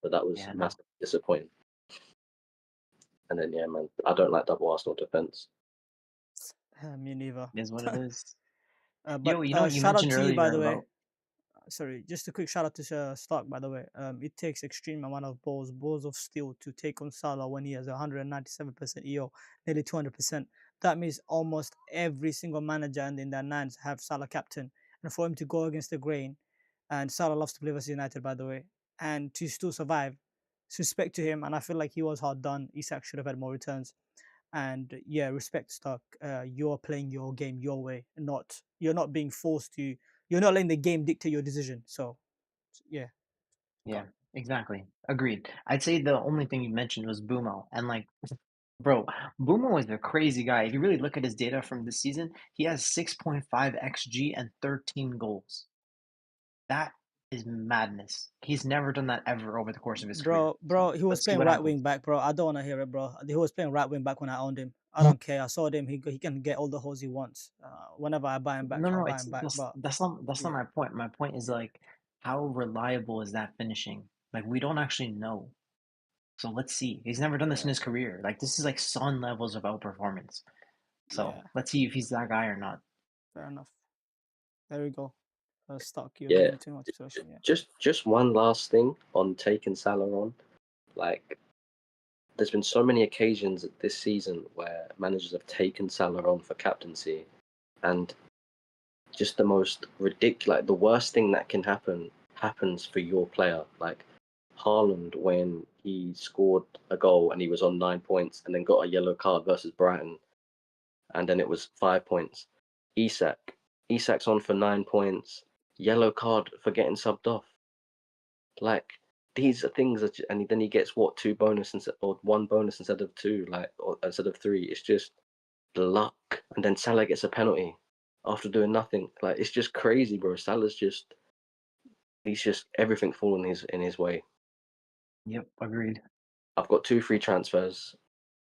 So that was massively disappointing. And then yeah, man, I don't like double Arsenal defense. Me neither. Is what it is. But Yo, you know what you shout out mentioned to you, by earlier the way. about Sorry, just a quick shout out to Stark, by the way. It takes extreme amount of balls of steel to take on Salah when he has 197% EO, nearly 200%. That means almost every single manager and in their nines have Salah captain, and for him to go against the grain, and Salah loves to play versus United, by the way, and to still survive. Respect to him, and I feel like he was hard done. Isak should have had more returns. And yeah, respect Stark. You're playing your game your way, not you're not being forced to. You're not letting the game dictate your decision. So yeah, yeah, got exactly. Agreed. I'd say the only thing you mentioned was Bumo, and like, bro, Bumo is a crazy guy. If you really look at his data from this season, he has 6.5 XG and 13 goals. That is madness. He's never done that ever over the course of his career. bro. So He was let's see playing what right happens. wing back, bro. I don't want to hear it, bro. He was playing right wing back when I owned him. I don't care. I saw him. He can get all the holes he wants. Whenever I buy him back, No, I'll no, buy him back. But that's not yeah, my point. My point is like, how reliable is that finishing? Like we don't actually know. So let's see. He's never done this in yeah, his career. Like this is like Son levels of outperformance. So yeah. let's see if he's that guy or not. Fair enough. There we go. Stark, you're Yeah, giving too much expression. Yeah. just one last thing on taking Salah on. Like, there's been so many occasions this season where managers have taken Salah on for captaincy, and just the most ridiculous, like the worst thing that can happen happens for your player. Like Haaland, when he scored a goal and he was on 9 points and then got a yellow card versus Brighton, and then it was 5 points. Isak's on for 9 points, yellow card for getting subbed off. Like these are things that, and then he gets what, two bonus instead, or one bonus instead of two, like, or instead of three. It's just luck. And then Salah gets a penalty after doing nothing. Like it's just crazy, bro. Salah's just, he's just everything falling in his way. Yep, agreed. I've got two free transfers,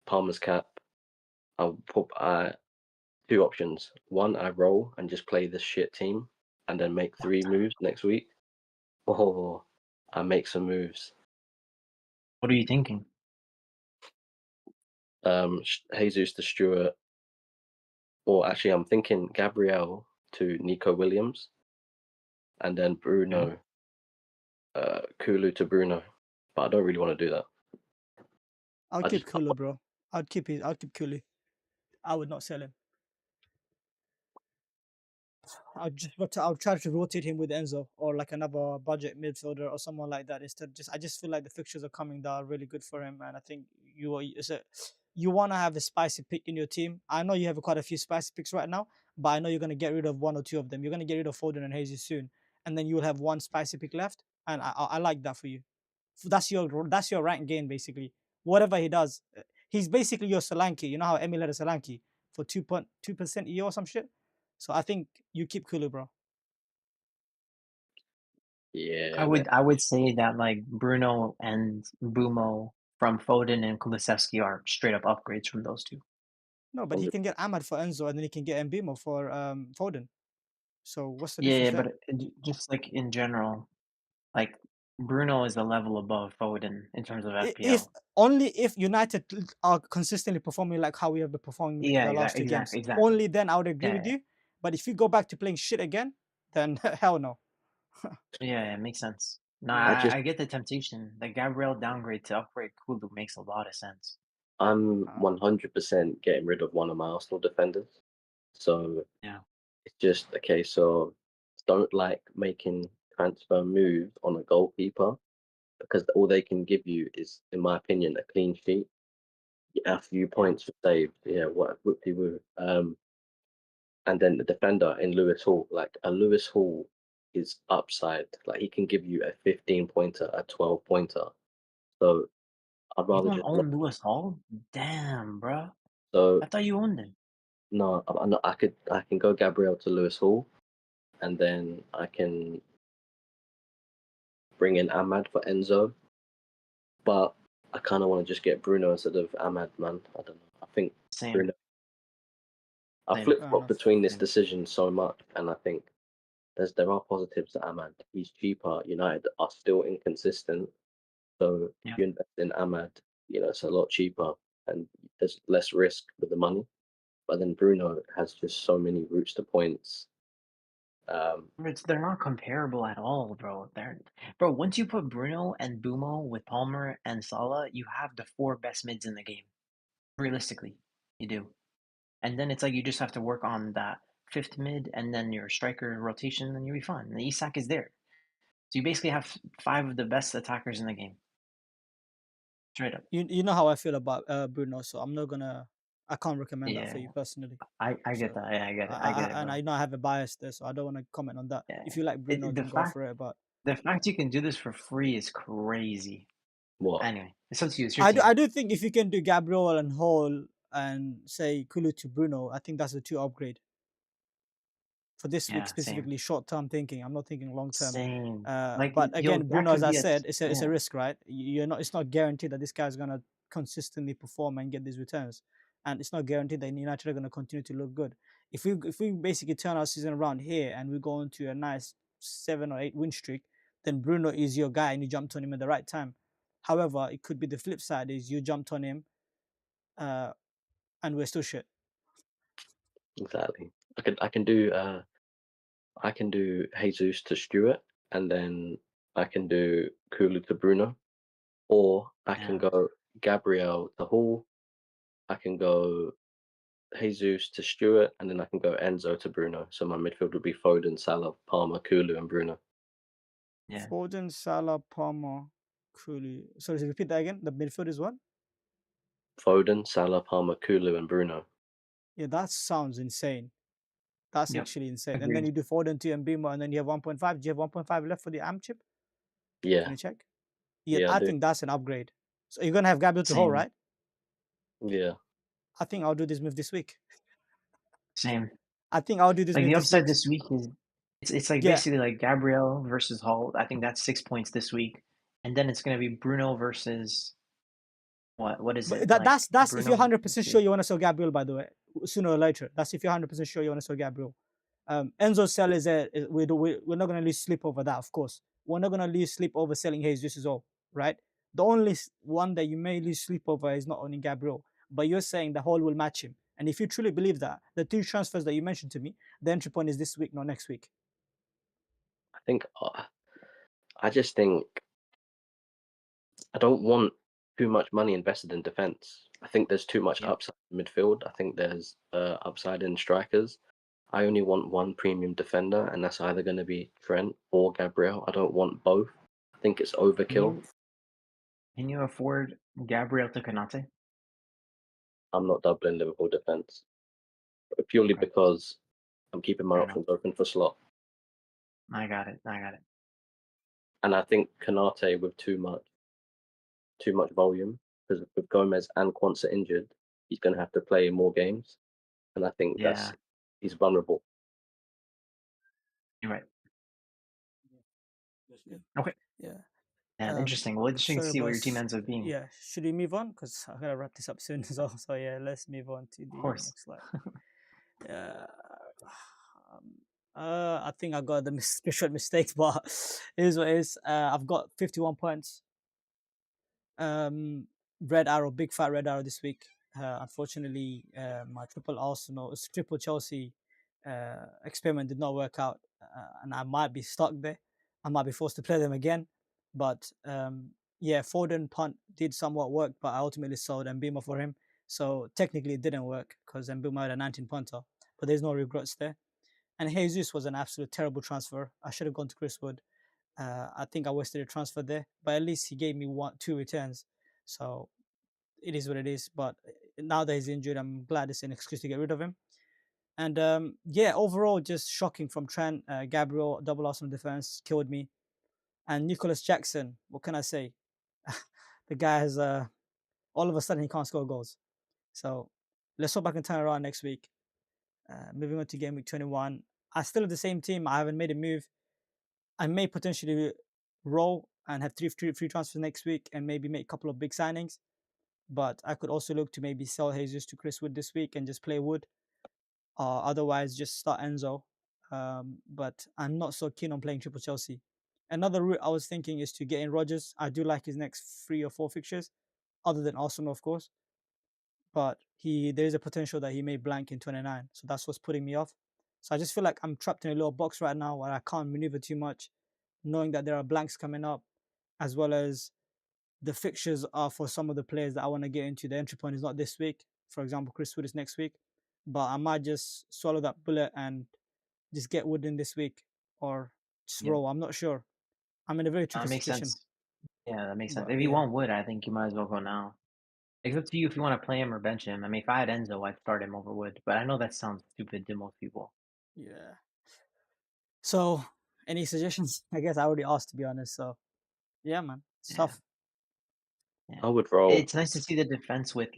Palmer's cap. I'll put two options. One, I roll and just play this shit team and then make three moves next week. Or I make some moves. What are you thinking? Jesus to Stewart, or actually, I'm thinking Gabriel to Nico Williams, and then Okay. Bruno, Kulu to Bruno. But I don't really want to do that. I'll I keep just Kulu, bro. I'll keep Kulu. I would not sell him. I'll try to rotate him with Enzo or like another budget midfielder or someone like that. Instead, I just feel like the fixtures are coming that are really good for him, and I think you want to have a spicy pick in your team. I know you have quite a few spicy picks right now, but I know you're gonna get rid of one or two of them. You're gonna get rid of Foden and Hazy soon, and then you will have one spicy pick left, and I like that for you. That's your rank gain basically. Whatever he does, he's basically your Solanke. You know how Emil had a Solanke for 2.2% EO or some shit. So I think you keep Kulu, bro. yeah, man. I would say that like Bruno and Bumo from Foden and Kulusevski are straight up upgrades from those two. No, but he 100. can get Ahmad for Enzo, and then he can get Mbimo for Foden. So what's the Yeah, difference yeah, there? but just like in general, like Bruno is a level above Foden in terms of If FPL. only if United are consistently performing like how we have been performing Yeah, the last two games, exactly. only then I would agree Yeah, with yeah, you. But if you go back to playing shit again, then hell no. yeah, makes sense. No, Yeah. I just, I get the temptation. The Gabriel downgrade to upgrade Kulu makes a lot of sense. I'm Uh, 100% getting rid of one of my Arsenal defenders. So Yeah. it's just a case of don't like making transfer moves on a goalkeeper because all they can give you is, in my opinion, a clean sheet, a few Yeah. points for saved. Yeah, what whoopty woo. And then the defender in Lewis Hall, like a Lewis Hall is upside. Like he can give you a 15 pointer, a 12 pointer. So I'd You rather don't just not. own Lewis Hall? Damn, bro. So I thought you owned him. no, I'm not, I can go Gabriel to Lewis Hall, and then I can bring in Ahmad for Enzo. But I kind of want to just get Bruno instead of Ahmad, man. I don't know. I think Same, Bruno. I same. flip Fair flop enough. between this Same. decision so much, and I think there are positives to Ahmad. He's cheaper. United are still inconsistent. So if Yeah. you invest in Ahmad, it's a lot cheaper. and there's less risk with the money. But then Bruno has just so many routes to points. They're not comparable at all, bro. Bro, once you put Bruno and Bumo with Palmer and Salah, you have the four best mids in the game. Realistically, you do. And then it's like you just have to work on that fifth mid and then your striker rotation, and you'll be fine. And Isak is there. So you basically have five of the best attackers in the game. Straight up. You know how I feel about Bruno, so I can't recommend that for Yeah. you personally. I get So that. Yeah, I get it. I get it, and bro. I know I have a bias there, so I don't want to comment on that. Yeah. If you like Bruno, The then go fact for it. But the fact you can do this for free is crazy. What? Anyway, it's up to you. It's your team. I do think if you can do Gabriel and Hall and say Kulu to Bruno, I think that's a 2 upgrade for this week Yeah, same. specifically. Short term thinking, I'm not thinking long term. Same. Like, But again, that Bruno, as could I be said, it's a yeah. risk, right? You're not. It's not guaranteed that this guy's gonna consistently perform and get these returns, and it's not guaranteed that United are gonna continue to look good. If we basically turn our season around here and we go into a nice 7 or 8 win streak, then Bruno is your guy and you jumped on him at the right time. However, it could be the flip side is you jumped on him, and we're still shit. Exactly. I can do Jesus to Stewart, and then I can do Kulu to Bruno, or I can Yeah. go Gabriel to Hall. I can go Jesus to Stewart, and then I can go Enzo to Bruno. So my midfield would be Foden, Salah, Palmer, Kulu, and Bruno. Yeah. Foden, Salah, Palmer, Kulu. Sorry, repeat that again. The midfield is what? Foden, Salah, Palmer, Kulu, and Bruno. Yeah, that sounds insane. That's Yep. actually insane. And then Agreed. you do Foden to Mbima, and then you have 1.5. Do you have 1.5 left for the AM chip? Yeah, Can you check? Yeah, yeah, I I do. think that's an upgrade. So you're gonna have Gabriel to hold, Same. right? Yeah, I think I'll do this move this week. Same. I think I'll do this Like move the this upside week. this week is it's like Yeah, basically like Gabriel versus Hall. I think that's 6 points this week. And then it's gonna be Bruno versus what is but it? Like that's if you're Bruno 100% sure versus you want to sell Gabriel. By the way, sooner or later, that's if you're 100% sure you want to sell Gabriel. Enzo sell we're not gonna lose sleep over that. Of course, we're not gonna lose sleep over selling Jesus as well, right? The only one that you may lose sleep over is not owning Gabriel, but you're saying the whole will match him. And if you truly believe that, the 2 transfers that you mentioned to me, the entry point is this week, not next week. I think I just think I don't want too much money invested in defense. I think there's too much Yep. upside in midfield. I think there's upside in strikers. I only want one premium defender, and that's either going to be Trent or Gabriel. I don't want both. I think it's overkill. Can you afford Gabriel to Kanate? I'm not doubling Liverpool defense purely Okay. because I'm keeping my Fair enough. options open for slot. I got it. I got it. And I think Kanate with too much volume, because with Gomez and Quansah injured, he's going to have to play more games, and I think Yeah, he's vulnerable. you're right. Yeah. Okay. Yeah. Yeah, interesting. Well, interesting to Sorry, see what your team boss. enoes up being. Yeah, should we move on? Because I gotta wrap this up soon as well. So yeah, let's move on to Of the course. next slide. Yeah. I think I got the screenshot mistakes, but it is what it is. I've got 51 points. Red arrow, big fat red arrow this week. Unfortunately, my triple Chelsea experiment did not work out, and I might be stuck there. I might be forced to play them again. But yeah, Foden punt did somewhat work, but I ultimately sold Mbima for him. So technically, it didn't work because Mbima had a 19 punter, but there's no regrets there. And Jesus was an absolute terrible transfer. I should have gone to Chris Wood. I think I wasted a transfer there, but at least he gave me 2 returns. So it is what it is. But now that he's injured, I'm glad it's an excuse to get rid of him. And yeah, overall, just shocking from Trent. Gabriel, double Arsenal defense, killed me. And Nicholas Jackson, what can I say? The guy has, all of a sudden, he can't score goals. So let's hope I can turn around next week. Moving on to game week 21. I still have the same team. I haven't made a move. I may potentially roll and have three free transfers next week and maybe make a couple of big signings. But I could also look to maybe sell Jesus to Chris Wood this week and just play Wood. Otherwise, just start Enzo. But I'm not so keen on playing Triple Chelsea. Another route I was thinking is to get in Rodgers. I do like his next 3 or 4 fixtures, other than Arsenal, of course. but there's a potential that he may blank in 29. So that's what's putting me off. So I just feel like I'm trapped in a little box right now where I can't maneuver too much, knowing that there are blanks coming up, as well as the fixtures are for some of the players that I want to get into. The entry point is not this week. For example, Chris Wood is next week. But I might just swallow that bullet and just get Wood in this week or just Yeah, roll. I'm not sure. I'm in a very tricky that makes situation. sense. Yeah, that makes sense. But If you yeah, want Wood, I think you might as well go now. It's up to you if you want to play him or bench him. I mean, if I had Enzo, I'd start him over Wood, but I know that sounds stupid to most people. yeah. So any suggestions? I guess I already asked, to be honest. So yeah, man, it's Yeah, tough. yeah. I would roll. It's nice to see the defense with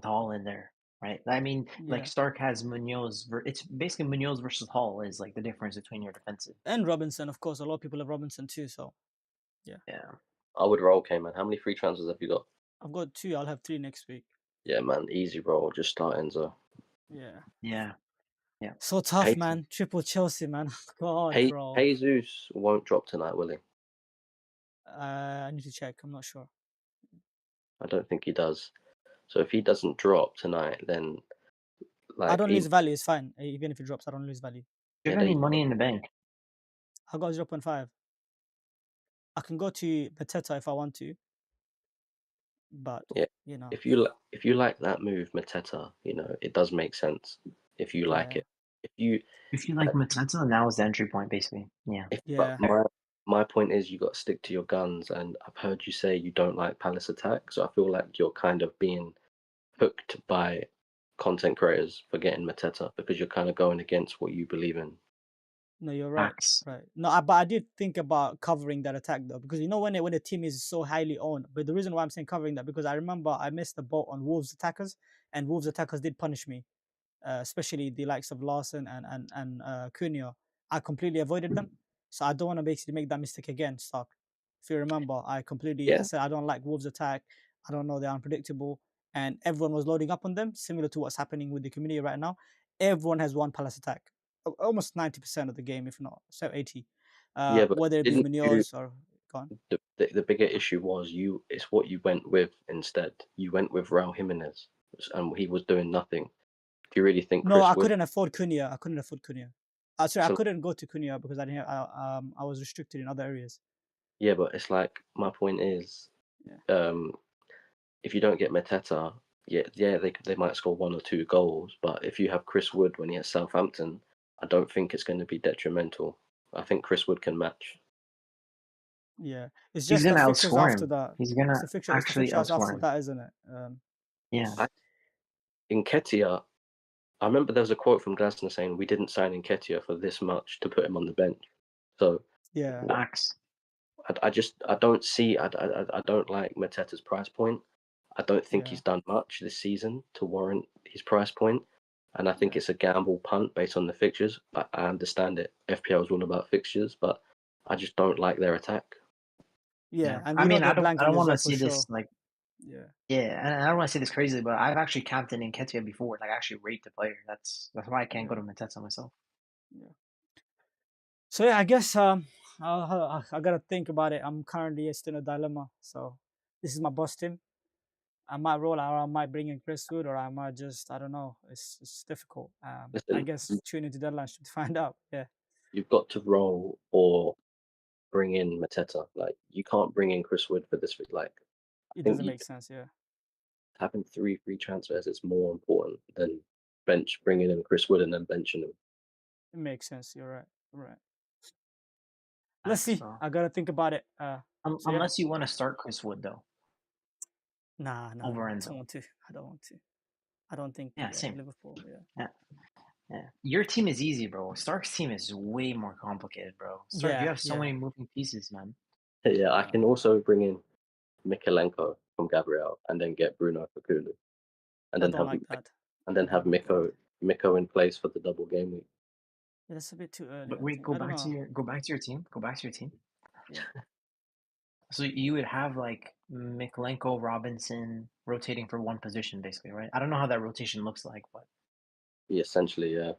Hall in there, right? I mean, like Yeah. Stark has Munoz. It's basically Munoz versus Hall is like the difference between your defensive. And Robinson, of course. A lot of people have Robinson too. So yeah, Yeah, I would roll, K man. How many free transfers have you got? I've got 2. I'll have 3 next week. Yeah, man, easy roll. Just start Enzo. Yeah. yeah, yeah. So tough, Jesus, man. Triple Chelsea, man. God, bro. Jesus won't drop tonight, will he? I need to check. I'm not sure. I don't think he does. So if he doesn't drop tonight, then I like don't lose value. It's fine. Even if it drops, I don't lose value. Do you yeah, have there any you money go. in the bank? I got 0.5. I can go to Mateta if I want to, but Yeah, you know, if you like that move, Mateta, it does make sense if you like yeah, it. If you If you like like, Mateta, now is the entry point, basically. Yeah. but yeah. my point is you got to stick to your guns, and I've heard you say you don't like Palace attack, so I feel like you're kind of being hooked by content creators for getting Mateta because you're kind of going against what you believe in. No, you're right. Facts. Right. No, but I did think about covering that attack though, because when the team is so highly owned. But the reason why I'm saying covering that because I remember I missed the boat on Wolves attackers, and Wolves attackers did punish me, especially the likes of Larson and Cunha. I completely avoided them, so I don't want to basically make that mistake again, Stark. If you remember, I Yeah, said I don't like Wolves attack. I don't know, they're unpredictable, and everyone was loading up on them, similar to what's happening with the community right now. Everyone has one Palace attack, almost 90% of the game, if not so 80. yeah, but Whether it be didn't you? Munoz or gone. The bigger issue was it's what you went with instead. You went with Raul Jimenez, and he was doing nothing. Do you really think No, Chris I Wood? couldn't afford Cunha. I couldn't afford Cunha. Sorry, I So couldn't go to Cunha because I didn't. I was restricted in other areas. yeah, but it's like my point is, Yeah, um, if you don't get Mateta, yeah, they might score 1 or 2 goals, but if you have Chris Wood when he has Southampton, I don't think it's going to be detrimental. I think Chris Wood can match. yeah. It's He's just the gonna fixtures outscore after him. that. He's It's gonna the fixture. It's the actually fixtures outscore after him. that, isn't it? Yeah. In Nketiah, I remember there was a quote from Glasner saying we didn't sign Nketiah for this much to put him on the bench. So Yeah, Facts. I don't see I don't like Mateta's price point. I don't think yeah, he's done much this season to warrant his price point, and I think yeah, it's a gamble punt based on the fixtures. I understand it. FPL is all about fixtures, but I just don't like their attack. yeah. Yeah. And I mean, they're I blanking don't as want to well for see sure. this like Yeah, yeah, and I don't want to say this crazy, but I've actually captained Nketiah before. Like, I actually rate the player. That's why I can't go yeah, to Mateta myself. yeah. So yeah, I guess I gotta think about it. I'm currently still in a dilemma. So this is my boss team. I might roll out, or I might bring in Chris Wood, or I might just I don't know. It's difficult. I Listen, guess tune into deadline to find out. Yeah, you've got to roll or bring in Mateta. Like you can't bring in Chris Wood for this. Like I it think doesn't make sense. Yeah, having 3 free transfers is more important than bringing in Chris Wood and then benching him. it makes sense. You're right. Right. Let's Facts, see. bro. I gotta think about it. So yeah. Unless you want to start Chris Wood though Nah, nah, over nah. I don't Enzo. want to. I don't want to. I don't think. Yeah, Yeah, same. Liverpool. Yeah. Yeah, yeah. Your team is easy, bro. Stark's team is way more complicated, bro. Stark, you Yeah, have so yeah. many moving pieces, man. Yeah, I Uh, can also bring in Mikalenko from Gabriel and then get Bruno for Kulu and I then don't have like that. I Have don't like that. Miko in place for the double game week. Yeah, that's a bit too early. But I wait, think. I don't know. go back to your team. Go back to your team. Yeah. So you would have like Mikalenko, Robinson rotating for one position, basically, right? I don't know how that rotation looks like, but Yeah, essentially, yeah.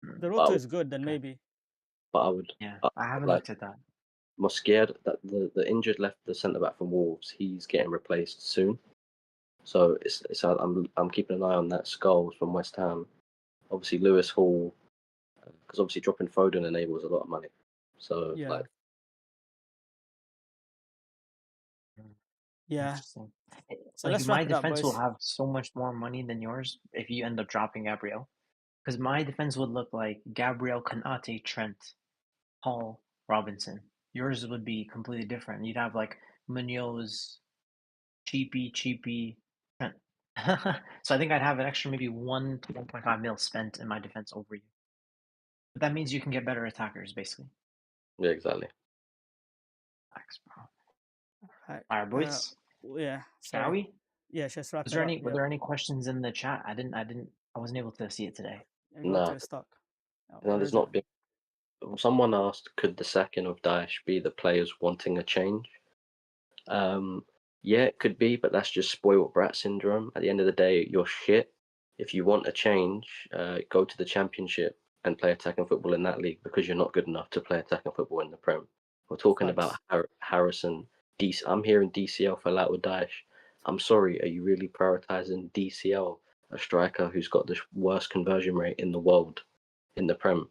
If the But I roto would, is good, then okay. maybe. but Yeah, I I would haven't like looked at that. more scared that the injured left the centre back from Wolves. He's getting replaced soon, So I'm keeping an eye on that Skulls from West Ham. Obviously Lewis Hall, because obviously dropping Foden enables a lot of money. So Yeah. like, Yeah. Interesting. So Like let's my wrap it up, defense will boys. have so much more money than yours if you end up dropping Gabriel. Because my defense would look like Gabriel, Kanate, Trent, Hall, Robinson. Yours would be completely different. You'd have like Munoz, cheapy, Trent. So I think I'd have an extra maybe 1 to 1.5 mil spent in my defense over you. But that means you can get better attackers, basically. yeah, exactly. Thanks, bro. Right. All right, boys. Yeah. Shall Sorry. we? Yeah. Just wrap Was it there up. any? Were Yep. there any questions in the chat? I wasn't able to see it today. And go to No, the stock. Oh, no, where there's is it? not been. Someone asked, could the sacking of Daesh be the players wanting a change? Yeah, it could be, but that's just spoiled brat syndrome. At the end of the day, you're shit. If you want a change, go to the championship and play attacking football in that league because you're not good enough to play attacking football in the Prem. We're talking about Facts. Harrison. I'm hearing DCL for Laut Daesh. I'm sorry, are you really prioritizing DCL, a striker who's got the worst conversion rate in the world in the Prem?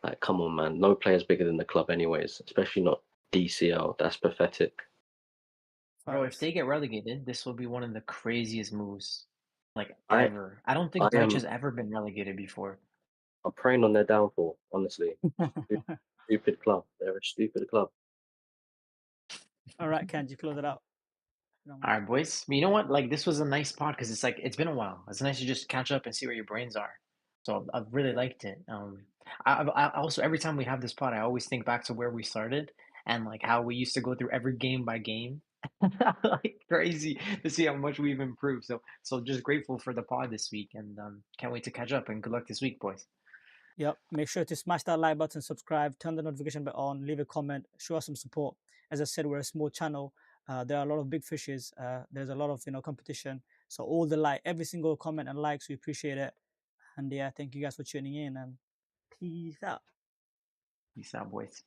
Like, come on, man. No player's bigger than the club, anyways, especially not DCL. That's pathetic. Bro, if Facts. they get relegated, this will be one of the craziest moves like I ever. I don't I think Deutsch am has ever been relegated before. I'm praying on their downfall, honestly. Stupid club. They're a stupid club. All right, Kenji, close it out. No All mind. right, boys. But you know what? Like this was a nice pod because it's like it's been a while. It's nice to just catch up and see where your brains are. So I've really liked it. I also every time we have this pod, I always think back to where we started and like how we used to go through every game by game. Like crazy to see how much we've improved. So just grateful for the pod this week and can't wait to catch up and good luck this week, boys. Yep. Make sure to smash that like button, subscribe, turn the notification bell on, leave a comment, show us some support. As I said, we're a small channel. There are a lot of big fishes. There's a lot of competition. So all the every single comment and likes, we appreciate it. And yeah, thank you guys for tuning in and peace out. Peace out, boys.